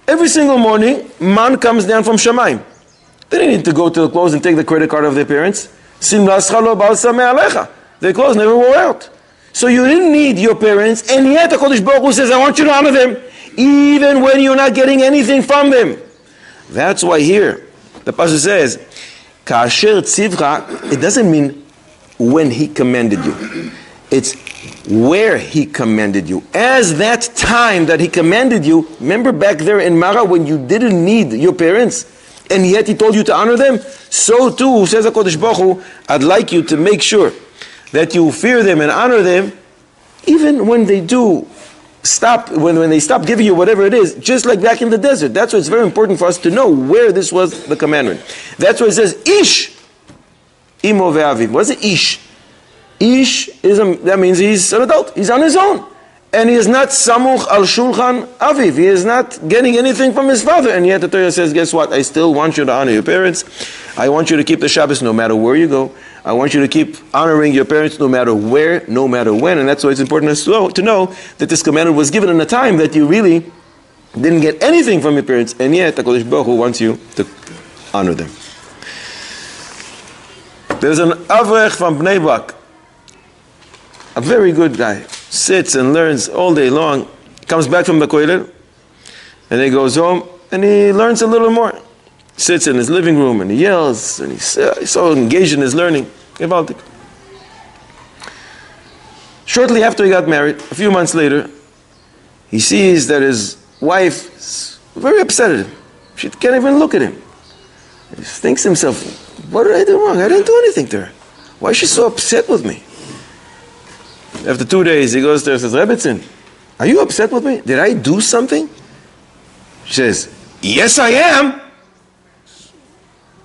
B: Every single morning, man comes down from Shamayim. They didn't need to go to the clothes and take the credit card of their parents. Their clothes never wore out. So you didn't need your parents, and yet HaKadosh Baruch Hu says, I want you to honor them, even when you're not getting anything from them. That's why here, the pasuk says, Ka'asher tzivcha, it doesn't mean when he commanded you. It's where he commanded you. As that time that he commanded you, remember back there in Mara when you didn't need your parents, and yet he told you to honor them? So too, says HaKadosh Baruch Hu, I'd like you to make sure that you fear them and honor them even when they do stop, when they stop giving you whatever it is, just like back in the desert. That's why it's very important for us to know where this was the commandment. That's why it says, Ish imo ve'aviv. What is it, Ish? Ish that means he's an adult. He's on his own. And he is not samuch al shulchan aviv. He is not getting anything from his father. And yet the Torah says, guess what? I still want you to honor your parents. I want you to keep the Shabbos no matter where you go. I want you to keep honoring your parents no matter where, no matter when. And that's why it's important to know that this commandment was given in a time that you really didn't get anything from your parents. And yet HaKadosh Baruch Hu wants you to honor them. There's an Avrech from Bnei Brak, a very good guy, sits and learns all day long, comes back from the kollel, and he goes home and he learns a little more. Sits in his living room and he yells and he's so engaged in his learning. Shortly after he got married, a few months later, he sees that his wife is very upset at him. She can't even look at him. He thinks to himself, what did I do wrong? I didn't do anything to her. Why is she so upset with me? After 2 days, he goes to her and says, Rebbetzin, are you upset with me? Did I do something? She says, yes, I am.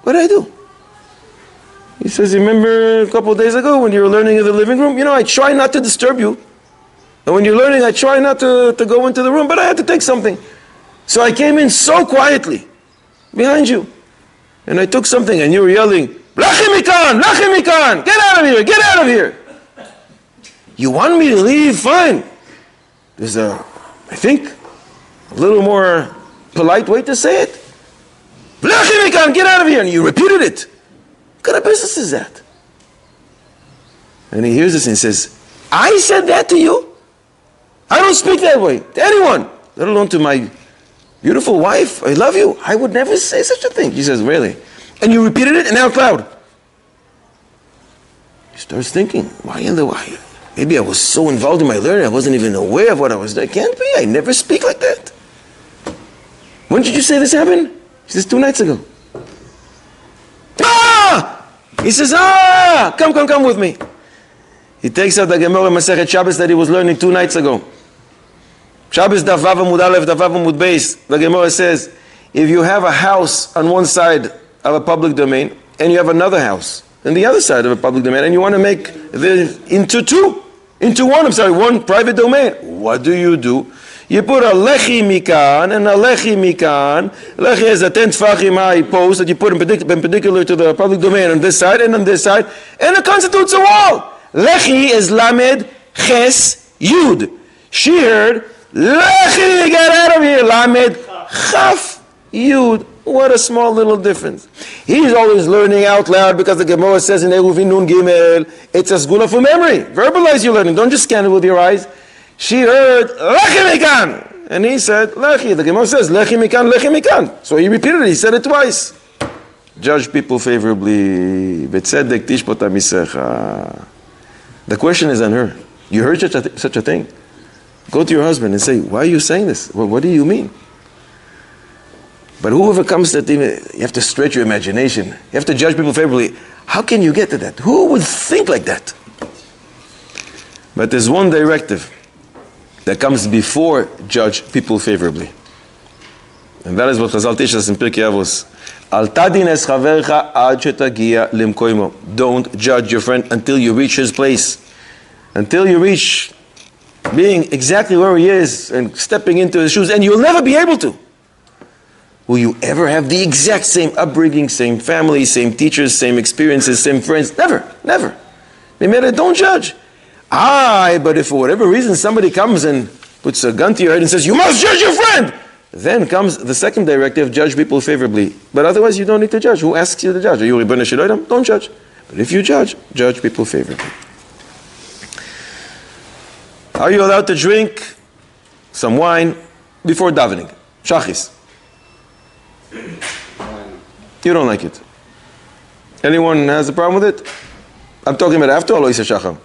B: What did I do? He says, you remember a couple of days ago when you were learning in the living room? You know, I try not to disturb you. And when you're learning, I try not to go into the room, but I had to take something. So I came in so quietly, behind you. And I took something and you were yelling, Lachim mikan, Lachim mikan, get out of here, get out of here. You want me to leave? Fine. There's I think, a little more polite way to say it. Lachim mikan, get out of here. And you repeated it. What kind of business is that? And he hears this and he says, I said that to you? I don't speak that way to anyone, let alone to my beautiful wife. I love you. I would never say such a thing. She says, really? And you repeated it and out loud. He starts thinking, why? Maybe I was so involved in my learning, I wasn't even aware of what I was doing. It can't be. I never speak like that. When did you say this happened? He says, 2 nights ago. Ah! He says, come with me. He takes out the Gemara Masechet Shabbos that he was learning 2 nights ago. Shabbos Daf Vav Amud Aleph, Daf Vav Amud Beis. The Gemara says, if you have a house on one side of a public domain, and you have another house on the other side of a public domain, and you want to make one private domain, what do? You put a lechi mikan and a lechi mikan. Lechi is a 10 tfachim high post that you put in perpendicular to the public domain on this side and on this side, and it constitutes a wall. Lechi is lamed ches yud. She heard, lechi, get out of here. Lamed chaf yud. What a small little difference. He's always learning out loud because the Gemara says in Eruvin Nun Gimel, it's a sgula for memory. Verbalize your learning. Don't just scan it with your eyes. She heard, Lechi Mikan. And he said, Lechi. The Gemara says, Lechi Mikan, Lechi Mikan. So he repeated it. He said it twice. Judge people favorably. B'tzedek tishpot hamisecha. The question is on her. You heard such a thing? Go to your husband and say, why are you saying this? Well, what do you mean? But whoever comes to you have to stretch your imagination. You have to judge people favorably. How can you get to that? Who would think like that? But there's one directive that comes before judge people favorably. And that is what Chazal teaches us in Pirkei Avos. Al tadin es chavercha ad shetagia limkoimo. Don't judge your friend until you reach his place. Until you reach being exactly where he is and stepping into his shoes. And you'll never be able to. Will you ever have the exact same upbringing, same family, same teachers, same experiences, same friends? Never, never. Don't judge. But if for whatever reason somebody comes and puts a gun to your head and says, you must judge your friend, then comes the second directive, judge people favorably. But otherwise you don't need to judge. Who asks you to judge? Are you Ribbon Shiloh? Don't judge. But if you judge people favorably. Are you allowed to drink some wine before davening? Shachis. You don't like it. Anyone has a problem with it? I'm talking about after Alois Shacham.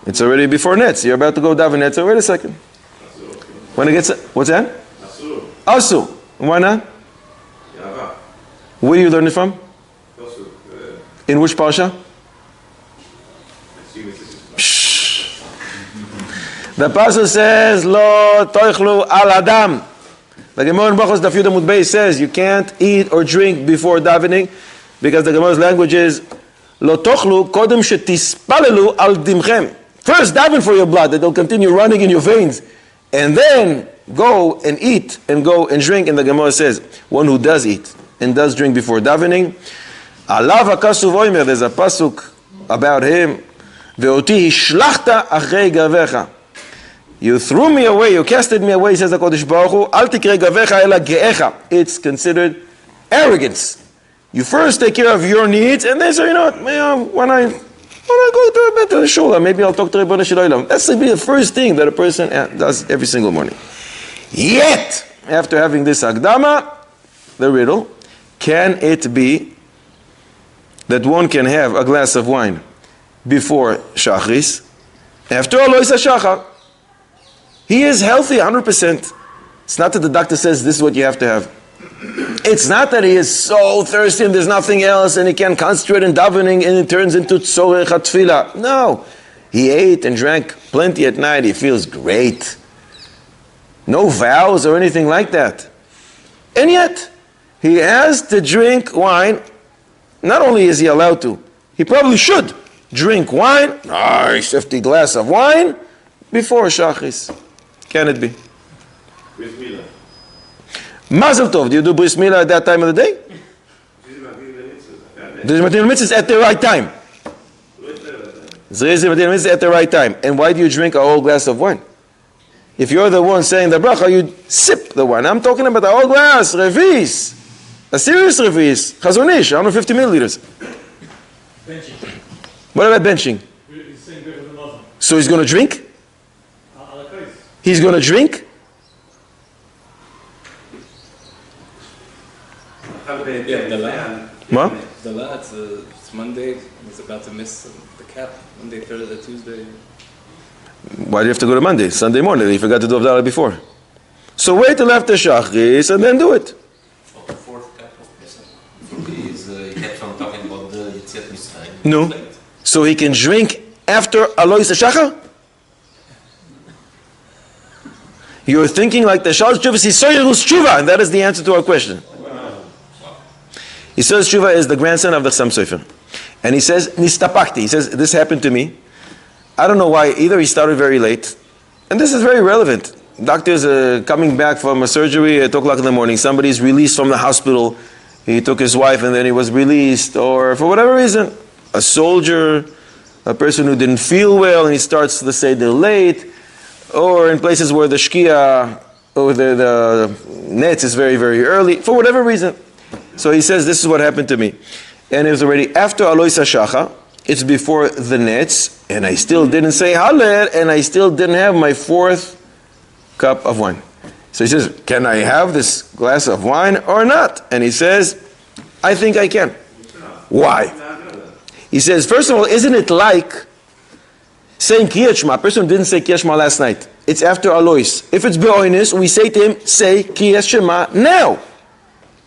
B: It's already before Netz. You're about to go daven Netz. Wait a second. When it gets, what's that? Asu. Why not? Where do you learn it from? In which parsha? Shh. The pasuk says, "Lo toichlu al adam." The Gemara in Brachos Daf Yud Amud Beis says you can't eat or drink before davening, because the Gemara's language is, "Lo tochlu kodem shetispalelu al dimchem." First daven for your blood that will continue running in your veins, and then go and eat and go and drink. And the Gemara says, one who does eat and does drink before davening, alav hakasuv oimer. There's a pasuk about him. Ve'oti hishlachta achrei gavecha. You threw me away, you casted me away, says the Kodesh Baruch Hu. Al tikrei gavecha ela ge'echa. It's considered arrogance. You first take care of your needs, and then say, you know what, when I go to a bit to the shul, maybe I'll talk to Ribbon Shalom. That's to be the first thing that a person does every single morning. Yet, after having this Agdama, the riddle, can it be that one can have a glass of wine before Shachris? After all, Lois HaShachar. He is healthy 100%. It's not that the doctor says this is what you have to have. It's not that he is so thirsty and there's nothing else and he can't concentrate in davening and it turns into tzorech hatfila. No. He ate and drank plenty at night. He feels great. No vows or anything like that. And yet, he has to drink wine. Not only is he allowed to, he probably should drink wine, nice 50 glass of wine, before Shachris. Can it be?
H: Bris Milah.
B: Mazel Tov. Do you do Bris Milah at that time of the day? The Matil Mitzvah is at the right time. Zrezi Matil Mitzvah at the right time. And why do you drink a whole glass of wine? If you're the one saying the bracha, you sip the wine. I'm talking about a whole glass, revis. A serious revis. Chazonish, 150 milliliters.
G: Benching.
B: What about benching?
G: He's saying good with the Muslim.
B: So he's going to drink? He's going to drink?
J: Yeah, the lad.
B: What?
J: The lad, it's Monday. He's about to miss the cap. Monday, Thursday, Tuesday.
B: Why do you have to go to Monday? Sunday morning. You forgot to do Avdallah before. So wait till after Shachris and then do it.
H: For the fourth cap of Pesach. He kept on talking about the Yetziat Mitzrayim.
B: No. So he can drink after Alois HaShachar? You're thinking like the Shal Tshuva, Yisoyerus Tshuva, and that is the answer to our question. Yisoyerus Tshuva is the grandson of the Chassam Sofer. And he says, Nistapakti. He says, this happened to me. I don't know why. Either he started very late, and this is very relevant. Doctors coming back from a surgery at 2 o'clock in the morning. Somebody's released from the hospital. He took his wife and then he was released, or for whatever reason, a soldier, a person who didn't feel well, and he starts the Seder late, or in places where the Shkia, or the Netz is very, very early, for whatever reason. So he says, this is what happened to me. And it was already after Alois HaShachar, it's before the Netz, and I still didn't say Hallel, and I still didn't have my 4th cup of wine. So he says, can I have this glass of wine or not? And he says, I think I can. Why? He says, first of all, isn't it like saying Kriyat Shema? A person who didn't say Kriyat Shema last night. It's after Alois. If it's Be'oinus, we say to him, say Kriyat Shema now.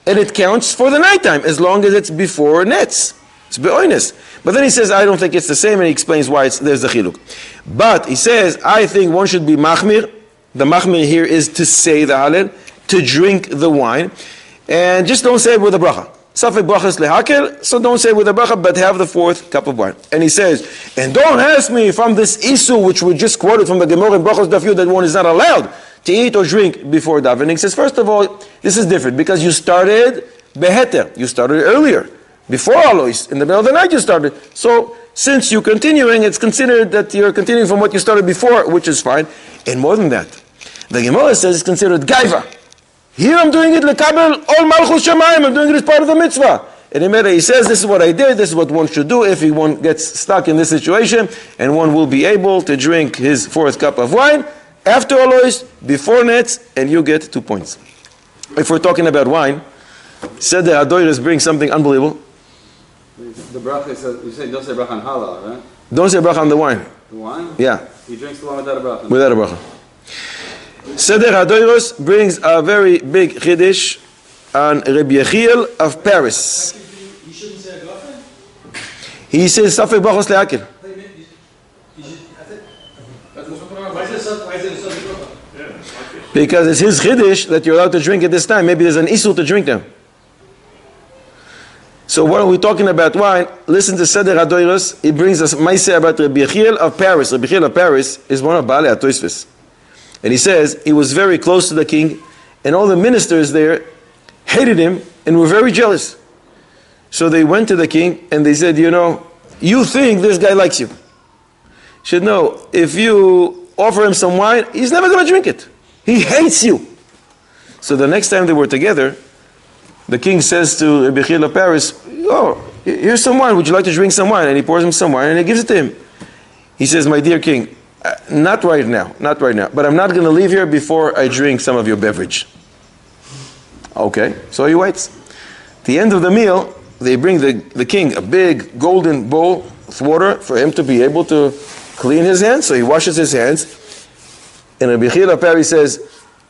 B: And it counts for the nighttime, as long as it's before Netz. It's Be'oinus. But then he says, I don't think it's the same, and he explains why there's the chiluk. But he says, I think one should be machmir. The machmir here is to say the halal, to drink the wine, and just don't say it with a bracha. Safek brachas lehakel, so don't say it with a bracha, but have the 4th cup of wine. And he says, and don't ask me from this issue which we just quoted from the Gemara in Brachos Daf Yud that one is not allowed to eat or drink before davening. He says, first of all, this is different because you started beheter, you started earlier. Before Alois, in the middle of the night you started. So, since you're continuing, it's considered that you're continuing from what you started before, which is fine. And more than that, the Gemara says it's considered gaiva. Here I'm doing it lekabel all malchus shamayim. I'm doing it as part of the mitzvah. And he says, this is what I did, this is what one should do if one gets stuck in this situation, and one will be able to drink his 4th cup of wine after Alois, before Netz, and you get 2 points. If we're talking about wine, said the Adoiris brings something unbelievable.
F: The bracha says, you say don't say bracha on halal, right?
B: Don't say bracha on the wine.
F: The wine?
B: Yeah.
F: He drinks the wine without a bracha.
B: Without a bracha. Seder Hadoiros brings a very big chiddush on Rabbi Yechiel of Paris.
G: He shouldn't say a girlfriend?
B: He says, Safek brachos le'akel.
G: Why is it
B: Because it's his chiddush that you're allowed to drink at this time. Maybe there's an issue to drink them. So what are we talking about wine? Listen to Seder HaDoros. He brings us Maaseh about Rabbi Yechiel of Paris. Rabbi Yechiel of Paris is one of Baalei HaTosfos. And he says he was very close to the king, and all the ministers there hated him and were very jealous. So they went to the king and they said, you think this guy likes you. He said, no, if you offer him some wine, he's never going to drink it. He hates you. So the next time they were together, the king says to Rabbi Yechiel of Paris, here's some wine. Would you like to drink some wine? And he pours him some wine and he gives it to him. He says, my dear king, not right now, but I'm not going to leave here before I drink some of your beverage. Okay, so he waits. At the end of the meal, they bring the king a big golden bowl of water for him to be able to clean his hands. So he washes his hands. And Rabbi Yechiel of Paris says,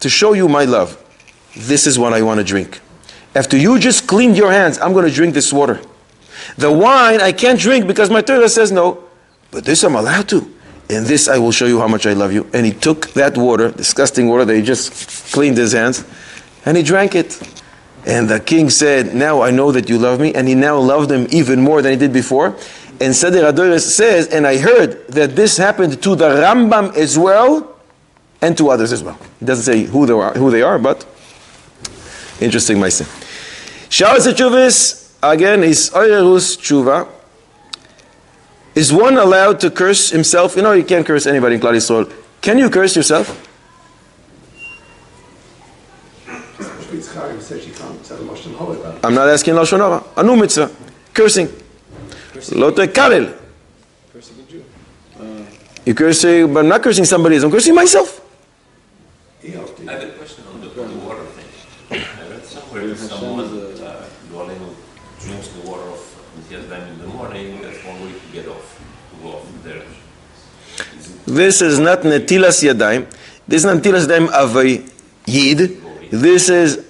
B: to show you my love, this is what I want to drink. After you just cleaned your hands, I'm going to drink this water. The wine I can't drink because my Torah says no, but this I'm allowed to. And this I will show you how much I love you. And he took that water, disgusting water that he just cleaned his hands, and he drank it. And the king said, now I know that you love me. And he now loved him even more than he did before. And Seder HaDoros says, and I heard that this happened to the Rambam as well, and to others as well. It doesn't say who they are, but interesting Maaseh. Shabbos HaTshuvis, again, is Oirus Tshuva. Is one allowed to curse himself? You can't curse anybody in Klal Yisrael. Can you curse yourself? I'm not asking Lashon Hara. Anu mitzvah. Cursing. Lo tekarel.
J: Cursing a Jew.
B: You cursing, but I'm not cursing somebody else. I'm cursing myself.
H: I have a question on the water thing. I read somewhere that someone drinks the water of Netilas Yadayim in the morning. That's one way to get off, to go off there.
B: This is not Netilas Yadayim. This is not Netilas Yadayim Avayid. This is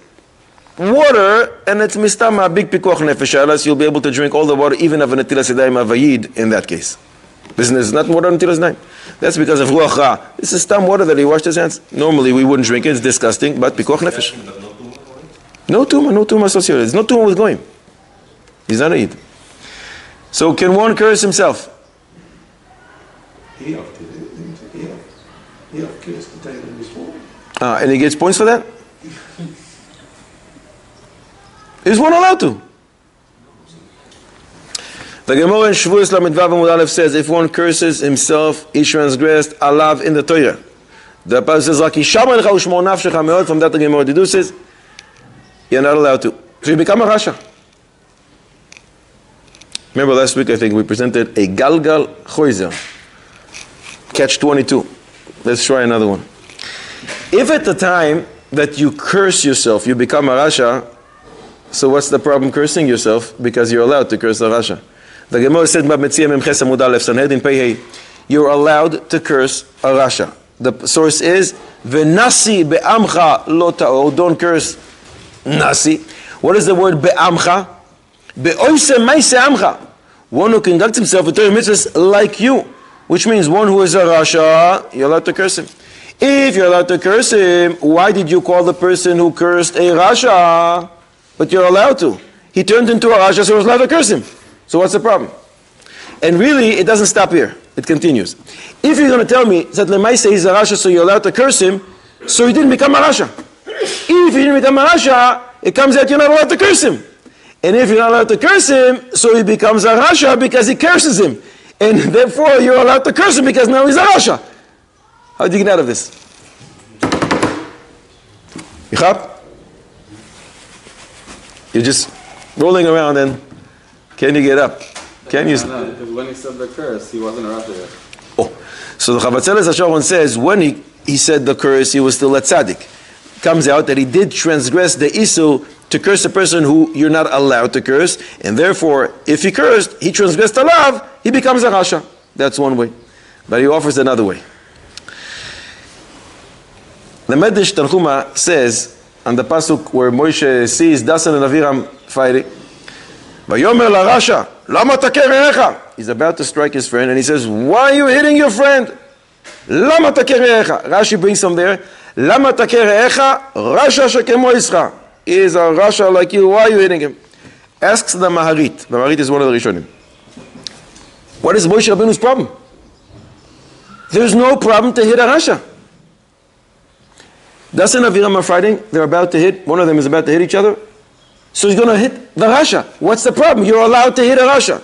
B: water, and it's mistama a big pikuach nefesh, unless you'll be able to drink all the water, even of a Netilas Yadayim Avayid in that case. This is not water Netilas Yadayim. That's because of Ruach Ra. This is stam water that he washed his hands. Normally we wouldn't drink it, it's disgusting, but pikuach nefesh. No tumah associated. There's no tumah with goyim. He's not a Yid. So can one curse himself? And he gets points for that? Is one allowed to? The Gemara in Shavuos Lamed Vav Amud Aleph says, if one curses himself, he transgressed alav in the Torah. The Pasuk says, "Raki shama lecha ushmor nafshecha meod." From that the Gemara deduces, you're not allowed to. So you become a rasha. Remember last week I think we presented a Galgal Choizer. Catch 22. Let's try another one. If at the time that you curse yourself, you become a rasha, so what's the problem cursing yourself? Because you're allowed to curse a rasha. The Gemara said, you're allowed to curse a rasha. The source is, V'nasi be'amcha lo ta'or. Don't curse nasi. What is the word be'amcha? Be'oise ma'ise amcha. One who conducts himself with Torah mitzvahs like you. Which means one who is a rasha, you're allowed to curse him. If you're allowed to curse him, why did you call the person who cursed a rasha? But you're allowed to. He turned into a rasha, so you're allowed to curse him. So what's the problem? And really, it doesn't stop here. It continues. If you're going to tell me that Lemaise he's a rasha, so you're allowed to curse him, so he didn't become a rasha. If he didn't become a rasha, it comes out you're not allowed to curse him. And if you're not allowed to curse him, so he becomes a rasha because he curses him. And therefore, you're allowed to curse him because now he's a rasha. How do you get out of this? You're just rolling around and can you get up? Can you?
F: No, because when he said the curse, he wasn't a rasha yet.
B: Oh, so the Chavatzeles Hasharon says when he said the curse, he was still a tzaddik. Comes out that he did transgress the isu to curse a person who you're not allowed to curse, and therefore, if he cursed, he transgressed the law, he becomes a rasha. That's one way. But he offers another way. The Medrash Tanchuma says, on the pasuk where Moshe sees Dasan and Aviram fighting, Vayomer la rasha, lama taker re'echa. He's about to strike his friend, and he says, why are you hitting your friend? Lama taker re'echa. Rashi brings from there, Lama takeh re'echa rasha shekemo ischa. He is a rasha like you. Why are you hitting him? Asks the Maharit. The Maharit is one of the Rishonim. What is Moshe Rabbeinu's problem? There's no problem to hit a rasha. Doesn't Aviram are fighting? They're about to hit. One of them is about to hit each other. So he's going to hit the rasha. What's the problem? You're allowed to hit a rasha.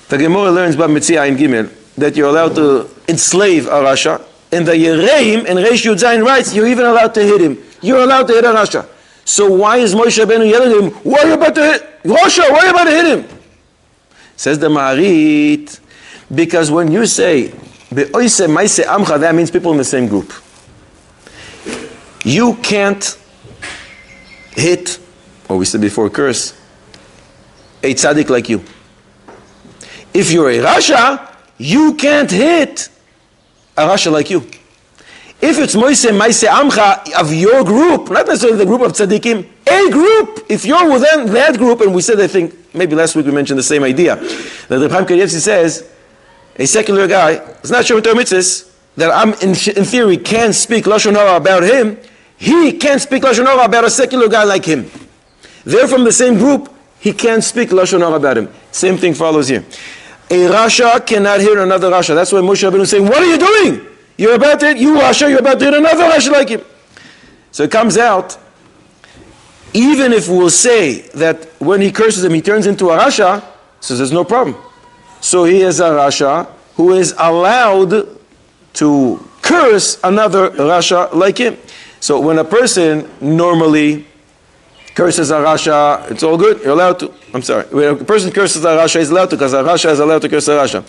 B: The Gemara learns by Metzia in Gimel that you're allowed to enslave a rasha. And the Yereim and Reish Yud Zayin writes you're even allowed to hit him. You're allowed to hit a rasha. So why is Moshe Rabbeinu yelling at him? Why are you about to hit rasha? Why are you about to hit him? Says the Maharit, because when you say Be'oise Maise Amcha, that means people in the same group. You can't hit, or we said before, curse, a tzaddik like you. If you're a rasha, you can't hit a rasha like you. If it's Moise Maise Amcha of your group, not necessarily the group of tzaddikim, a group, if you're within that group, and we said, I think, maybe last week we mentioned the same idea, that the Chaim Kanievsky says, a secular guy is not sure Torah mitzvahs, that I'm in theory can speak Lashon Hara about him, he can't speak Lashon Hara about a secular guy like him. They're from the same group, he can't speak Lashon Hara about him. Same thing follows here. A rasha cannot hit another rasha. That's why Moshe Rabbeinu is saying, what are you doing? You're about to hit, you rasha, you're about to hit another rasha like him. So it comes out, even if we'll say that when he curses him, he turns into a rasha, so there's no problem. So he is a rasha who is allowed to curse another rasha like him. So when a person normally curses a rasha, it's all good, you're allowed to. I'm sorry. When a person curses a rasha, he's allowed to, because a rasha is allowed to curse a rasha.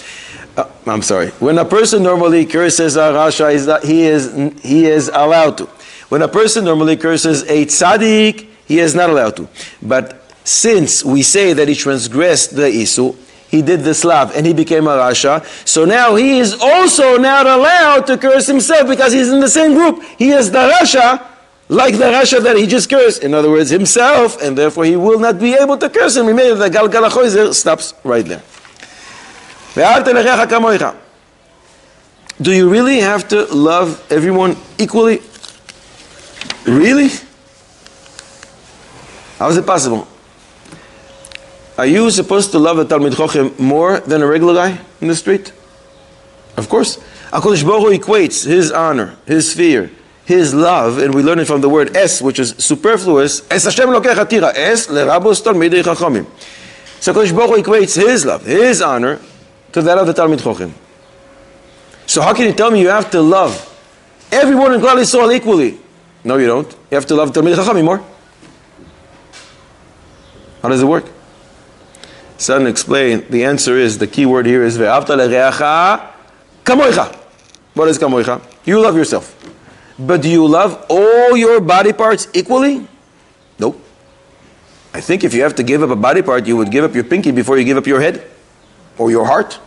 B: I'm sorry. When a person normally curses a rasha, he is allowed to. When a person normally curses a tzaddik, he is not allowed to. But since we say that he transgressed the Isu, he did the Slav and he became a rasha, so now he is also not allowed to curse himself because he's in the same group. He is the rasha, like the rasha that he just cursed. In other words, himself, and therefore he will not be able to curse him. Remember, the Galgal HaChoizer stops right there. Do you really have to love everyone equally? Really? How is it possible? Are you supposed to love a Talmid Chochem more than a regular guy in the street? Of course. HaKadosh Baruch Hu equates his honor, his fear, his love, and we learn it from the word es, which is superfluous. Es Hashem lokech atira, es lerabos talmidei chachomim. So HaKadosh Baruch Hu equates his love, his honor, to that of the Talmid Chochem. So how can you tell me you have to love everyone in Klal Yisrael equally? No, you don't. You have to love Talmidei Chachamim more. How does it work? Son explain, the answer is, the key word here is ve'avta l'reacha kamoicha. What is kamoicha? You love yourself. But do you love all your body parts equally? Nope. I think if you have to give up a body part, you would give up your pinky before you give up your head, or your heart,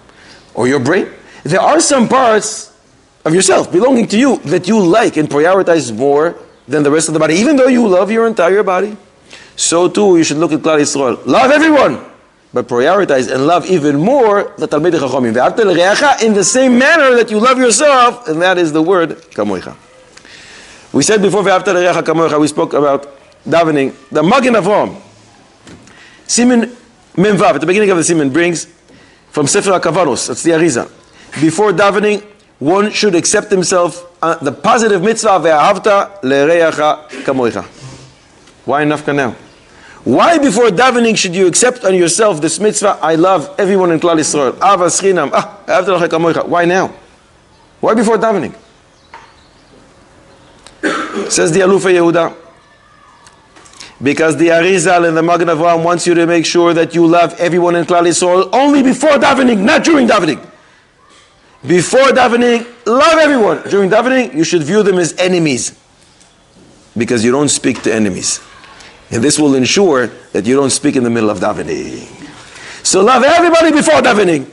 B: or your brain. There are some parts of yourself belonging to you that you like and prioritize more than the rest of the body, even though you love your entire body. So too, you should look at Klal Yisrael. Love everyone, but prioritize and love even more the Talmidei Chachamim. Ve'avta l'reacha, in the same manner that you love yourself, and that is the word kamoicha. We said before ve'avta l'reacha kamoicha, we spoke about davening. The Magen Avraham, Siman Memvav, at the beginning of the Siman, brings from Sefer HaKavanos, that's the Arizal. Before davening, one should accept himself the positive mitzvah ve'ahavta l'reacha kamoicha. Why nafka now? Why before davening should you accept on yourself this mitzvah? I love everyone in Klal Yisrael. Avas chinam. Why now? Why before davening? Says the Aluf Yehuda. Because the Arizal and the Magen Avraham wants you to make sure that you love everyone in Klal Yisrael only before davening, not during davening. Before davening, love everyone. During davening, you should view them as enemies, because you don't speak to enemies. And this will ensure that you don't speak in the middle of davening. So love everybody before davening. In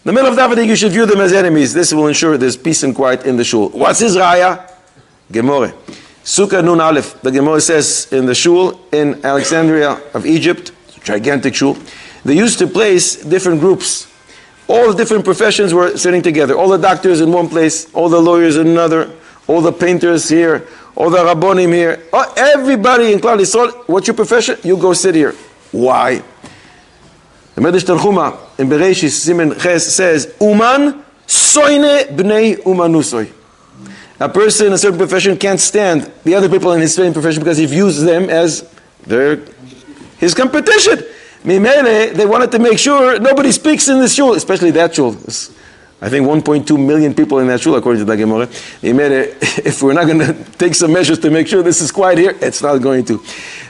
B: the middle of davening, you should view them as enemies. This will ensure there's peace and quiet in the shul. What's his raya? Gemore. Sukkah Nun Aleph. The Gemore says in the shul in Alexandria of Egypt, gigantic shul, they used to place different groups. All the different professions were sitting together. All the doctors in one place, all the lawyers in another, all the painters here, all the Rabbonim here, everybody in Klal Yisrael, what's your profession? You go sit here. Why? The Medrash Tanchuma in Bereshis Simen Ches says, Uman soine bnei umanusoi. A person in a certain profession can't stand the other people in his same profession because he views them as his competition. Mimele, they wanted to make sure nobody speaks in this shul, especially that shul. I think 1.2 million people in that shul, according to the Gemara. Mimele, if we're not going to take some measures to make sure this is quiet here, it's not going to.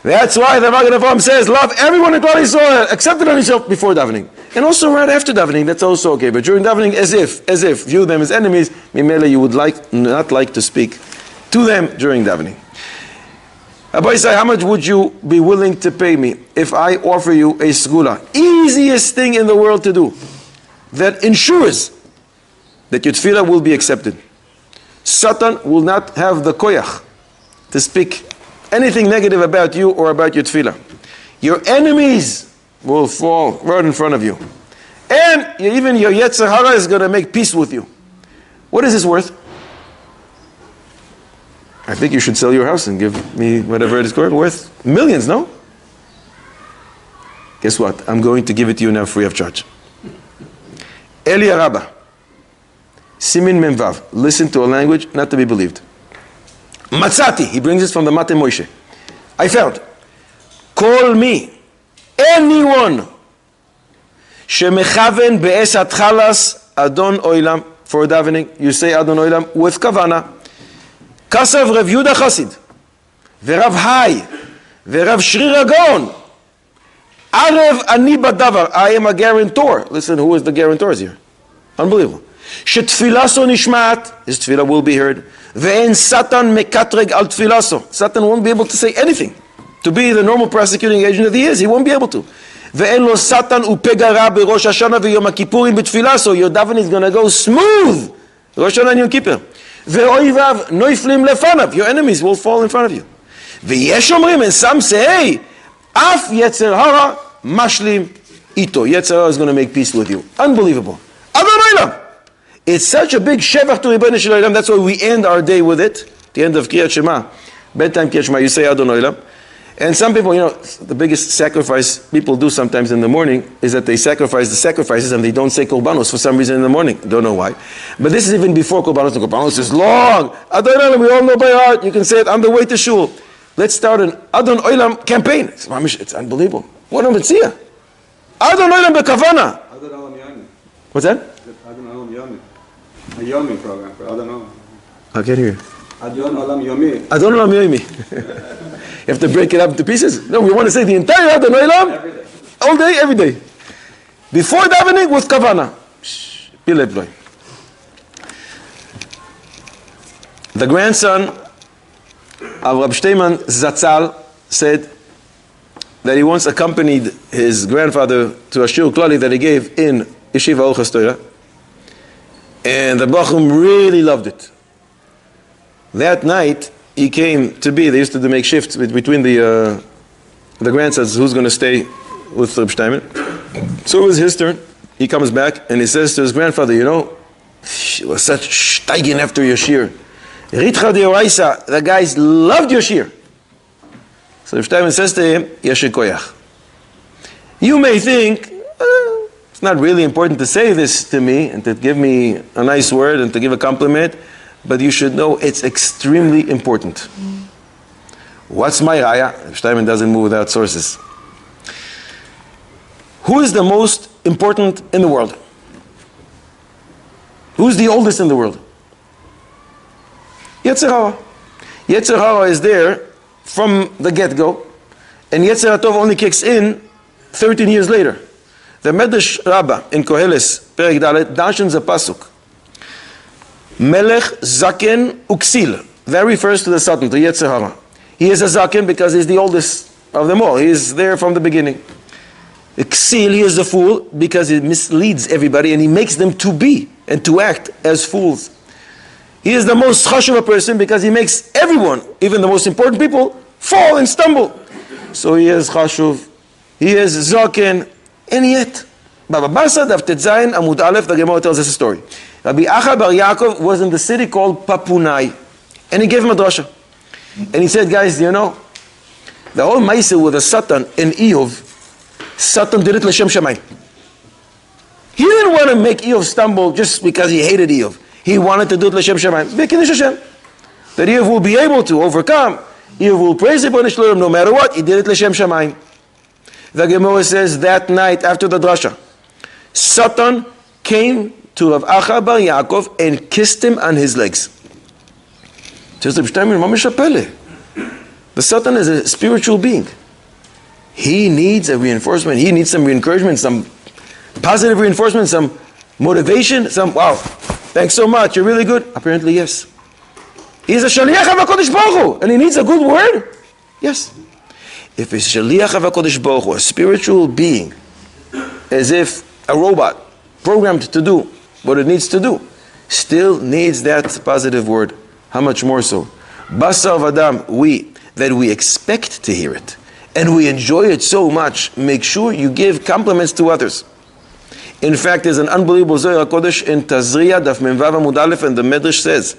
B: That's why the Magen Avraham says, love everyone in Klal Yisrael, accept it on yourself before davening. And also right after davening, that's also okay. But during davening, as if, view them as enemies, Mimele, you would not like to speak to them during davening. Abba Yisai, how much would you be willing to pay me if I offer you a segula? Easiest thing in the world to do. That ensures that your tefillah will be accepted. Satan will not have the koyach to speak anything negative about you or about your tefillah. Your enemies will fall right in front of you. And even your Yetzer Hara is going to make peace with you. What is this worth? I think you should sell your house and give me whatever it is worth. Millions, no? Guess what? I'm going to give it to you now free of charge. Eli Rabbah. Simin Memvav. Listen to a language not to be believed. Matzati. He brings this from the Mate Moshe. I found. Call me. Anyone. Shemechaven be'esat chalas Adon Oilam. For davening, you say Adon Oilam with kavana. Kasav Rav Yudah Chassid. Verav Hai. Verav Shri Ragon. Arev Ani Badavar. I am a guarantor. Listen, who is the guarantors here? Unbelievable. Shetfilaso nishmat, his tefillah will be heard. Ve'en Satan mekatreg al tfilaso. Satan won't be able to say anything. To be the normal prosecuting agent that he is, he won't be able to. Ve'en lo Satan upegara beRosh Hashanah ve'Yom Kippurim b'tfilaso. Your davening is going to go smooth. Rosh Hashanah and Yom Kippur. Ve'oivav noiflim lefanav. Your enemies will fall in front of you. Ve'yesh omrim, and some say, hey, af Yetzer Hara mashlim ito. Yetzer Hara is going to make peace with you. Unbelievable. Adon Olam. It's such a big shevach to Ribono Shel Olam. That's why we end our day with it. The end of Kriyat Shema. Bedtime Kriyat Shema, you say Adon Olam. And some people, the biggest sacrifice people do sometimes in the morning is that they sacrifice the sacrifices and they don't say Korbanos for some reason in the morning. Don't know why. But this is even before Korbanos. The Korbanos is long. Adon Olam, we all know by heart. You can say it on the way to shul. Let's start an Adon Olam campaign. It's unbelievable. What a mitzvah. Adon Olam bekavana.
F: Adon Olam Yomi.
B: What's that?
F: Adon Olam Yomi. A Yomi program for Adon Olam.
B: I can't hear you.
F: Adon Olam Yomi.
B: Adon Olam Yomi. You have to break it up into pieces. No, we want to say the entire Adon Olam.
F: Every day.
B: All day, every day. Before davening with kavana. The grandson of Rab Shteiman Zatzal said that he once accompanied his grandfather to a shiur klali that he gave in Yeshiva Orchos Torah. And the Bachum really loved it. That night, he came to be, they used to make shifts between the grandsons, who's going to stay with Reb Shteiman. So it was his turn. He comes back and he says to his grandfather, it was such steiging after your shiur. Ritcha de Oraisa, the guys loved your shiur. So Reb Shteiman says to him, Yeshe koyach. You may think, it's not really important to say this to me and to give me a nice word and to give a compliment, but you should know it's extremely important. What's my raya? Shteiman doesn't move without sources. Who is the most important in the world? Who's the oldest in the world? Yetzer Hara. Yetzer Hara is there from the get-go, and Yetzer Hatov only kicks in 13 years later. The Medrash Rabbah in Koheles, Perek Dalet, dashens a pasuk. Melech Zaken Uksil. That refers to the Satan, to Yetzer Hara. He is a Zaken because he's the oldest of them all. He is there from the beginning. Uksil, he is a fool because he misleads everybody and he makes them to be and to act as fools. He is the most chashuv a person because he makes everyone, even the most important people, fall and stumble. So he is chashuv, he is Zaken, and yet, Baba Basra, Daf Tetzayin, Amud Aleph, the Gemara tells us a story. Rabbi Acha Bar Yaakov was in the city called Papunai. And he gave him a drasha. And he said, guys, you know, the whole Maisa with the Satan in Eov, Satan did it l'shem shamayim. He didn't want to make Eov stumble just because he hated Eov. He wanted to do it l'shem shamayim. B'kiddush Hashem. That Eov will be able to overcome. Eov will praise the B'nai Shalom no matter what. He did it l'shem shamayim. The Gemara says that night after the drasha, Satan came to Rav Acha bar Yaakov and kissed him on his legs. Says the Satan is a spiritual being. He needs a reinforcement. He needs some encouragement, some positive reinforcement, some motivation, some, wow, thanks so much, you're really good. Apparently, yes. He's a Shaliach of HaKadosh Baruch Hu, and he needs a good word? Yes. If it's Shaliach of HaKadosh Baruch Hu, a spiritual being, as if a robot, programmed to do what it needs to do, still needs that positive word. How much more so? Basar Vadam, that we expect to hear it, and we enjoy it so much, make sure you give compliments to others. In fact, there's an unbelievable Zohar HaKodesh in Tazria, Daf Memvav Amud Aleph, and the Medrash says,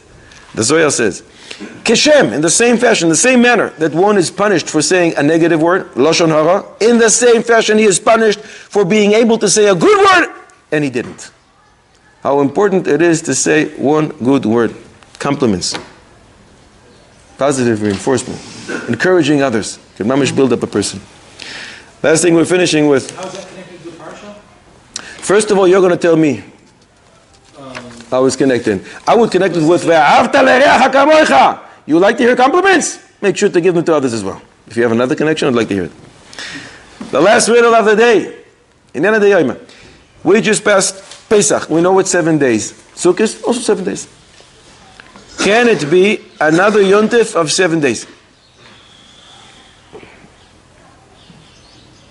B: the Zohar says, Keshem, in the same fashion, the same manner that one is punished for saying a negative word, Lashon Hara, in the same fashion he is punished for being able to say a good word, and he didn't. How important it is to say one good word. Compliments. Positive reinforcement. Encouraging others. Can mamish build up a person. Last thing we're finishing with.
G: How is that connected to the parsha?
B: First of all, you're going to tell me how it's connected. I would connect it with Ve'ahavta l'reacha kamocha. You like to hear compliments? Make sure to give them to others as well. If you have another connection, I'd like to hear it. The last riddle of the day. We just passed Pesach. We know it's 7 days. Sukkot, also 7 days. Can it be another yontif of 7 days?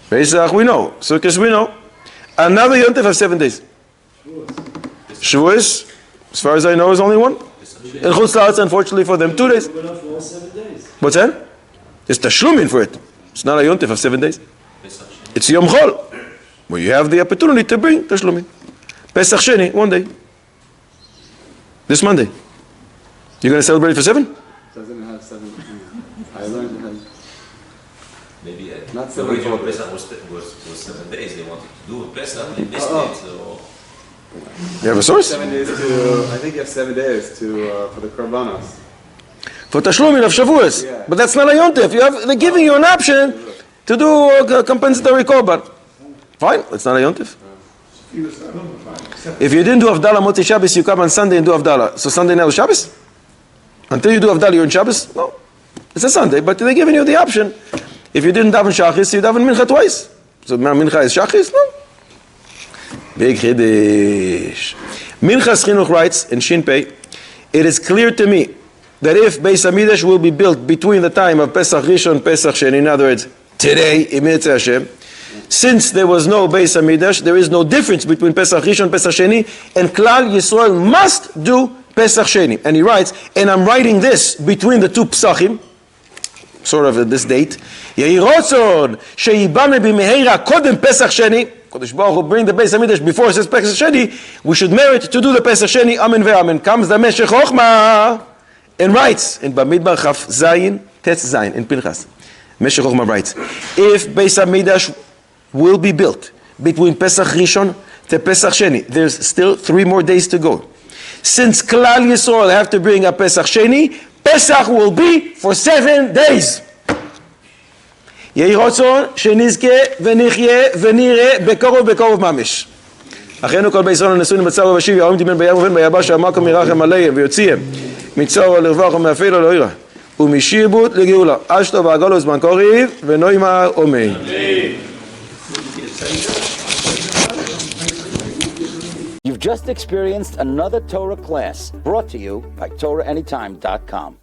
B: Pesach we know. Sukkot we know. Another yontif of 7 days. Shavuos, as far as I know, is only one. And Chutz La'aretz, unfortunately for them, 2 days. What's that? It's tashlumin for it. It's not a yontif of 7 days. It's Yom Chol, where you have the opportunity to bring tashlumin. Pesach Sheni, 1 day. This Monday. You're going to celebrate for 7?
F: Doesn't have 7. I learned it has.
H: Maybe
F: Not
H: the original
F: 7
H: Pesach was 7 days. They wanted to do Pesach, they missed it. So
B: You have a source?
F: 7 days to, I think you have 7 days to, for the Korbanos.
B: For tashlumin of Shavuos.
F: Yeah.
B: But that's not a yontif. They're giving you an option to do a compensatory korban. Fine, it's not a yontif. If you didn't do Havdalah Motzi Shabbos, you come on Sunday and do Havdalah. So Sunday now is Shabbos? Until you do Havdalah, you're in Shabbos? No. It's a Sunday, but they're giving you the option. If you didn't daven Shachis, you daven Mincha twice. So Mincha is Shachis? No. Big Chiddush. Minchas Chinuch writes in Shin Pei, it is clear to me that if Beis Hamidrash will be built between the time of Pesach Rishon, Pesach Sheni, in other words, today, in Mitzvah Hashem, since there was no Beis Hamidrash, there is no difference between Pesach Rishon, Pesach Sheni, and Klal Yisrael must do Pesach Sheni. And he writes, and I'm writing this between the two Pesachim, sort of at this date, Yehi Rotzon, Sheibane b'meheira kodem Pesach Sheni, Kodesh Baruch Hu bring the Beis Hamidrash before it says Pesach Sheni, we should merit to do the Pesach Sheni, Amen ve'amen. Comes the Meshech Chochma, and writes, in Bamidbar Chaf Zayin, Tetz Zayin, in Pinchas, Meshech Chochma writes, if Beis Hamidrash will be built between Pesach Rishon to Pesach Sheni, there's still 3 more days to go. Since Klal Yisrael have to bring a Pesach Sheni, Pesach will be for 7 days. Yehi Rotzon שנזכה ונחיה ונראה בקרוב ממש. אחינו כל בית ישראל הנשואים בצער ובשיב יערום דימן בים ובין ביבש המקום ירחם עליהם ויוציאם מצער לרווח ומאפל לא ירא ומשיבוט לגאולה אשתו ועגלו זמן קריב ונוימר אמן.
A: You've just experienced another Torah class brought to you by TorahAnytime.com.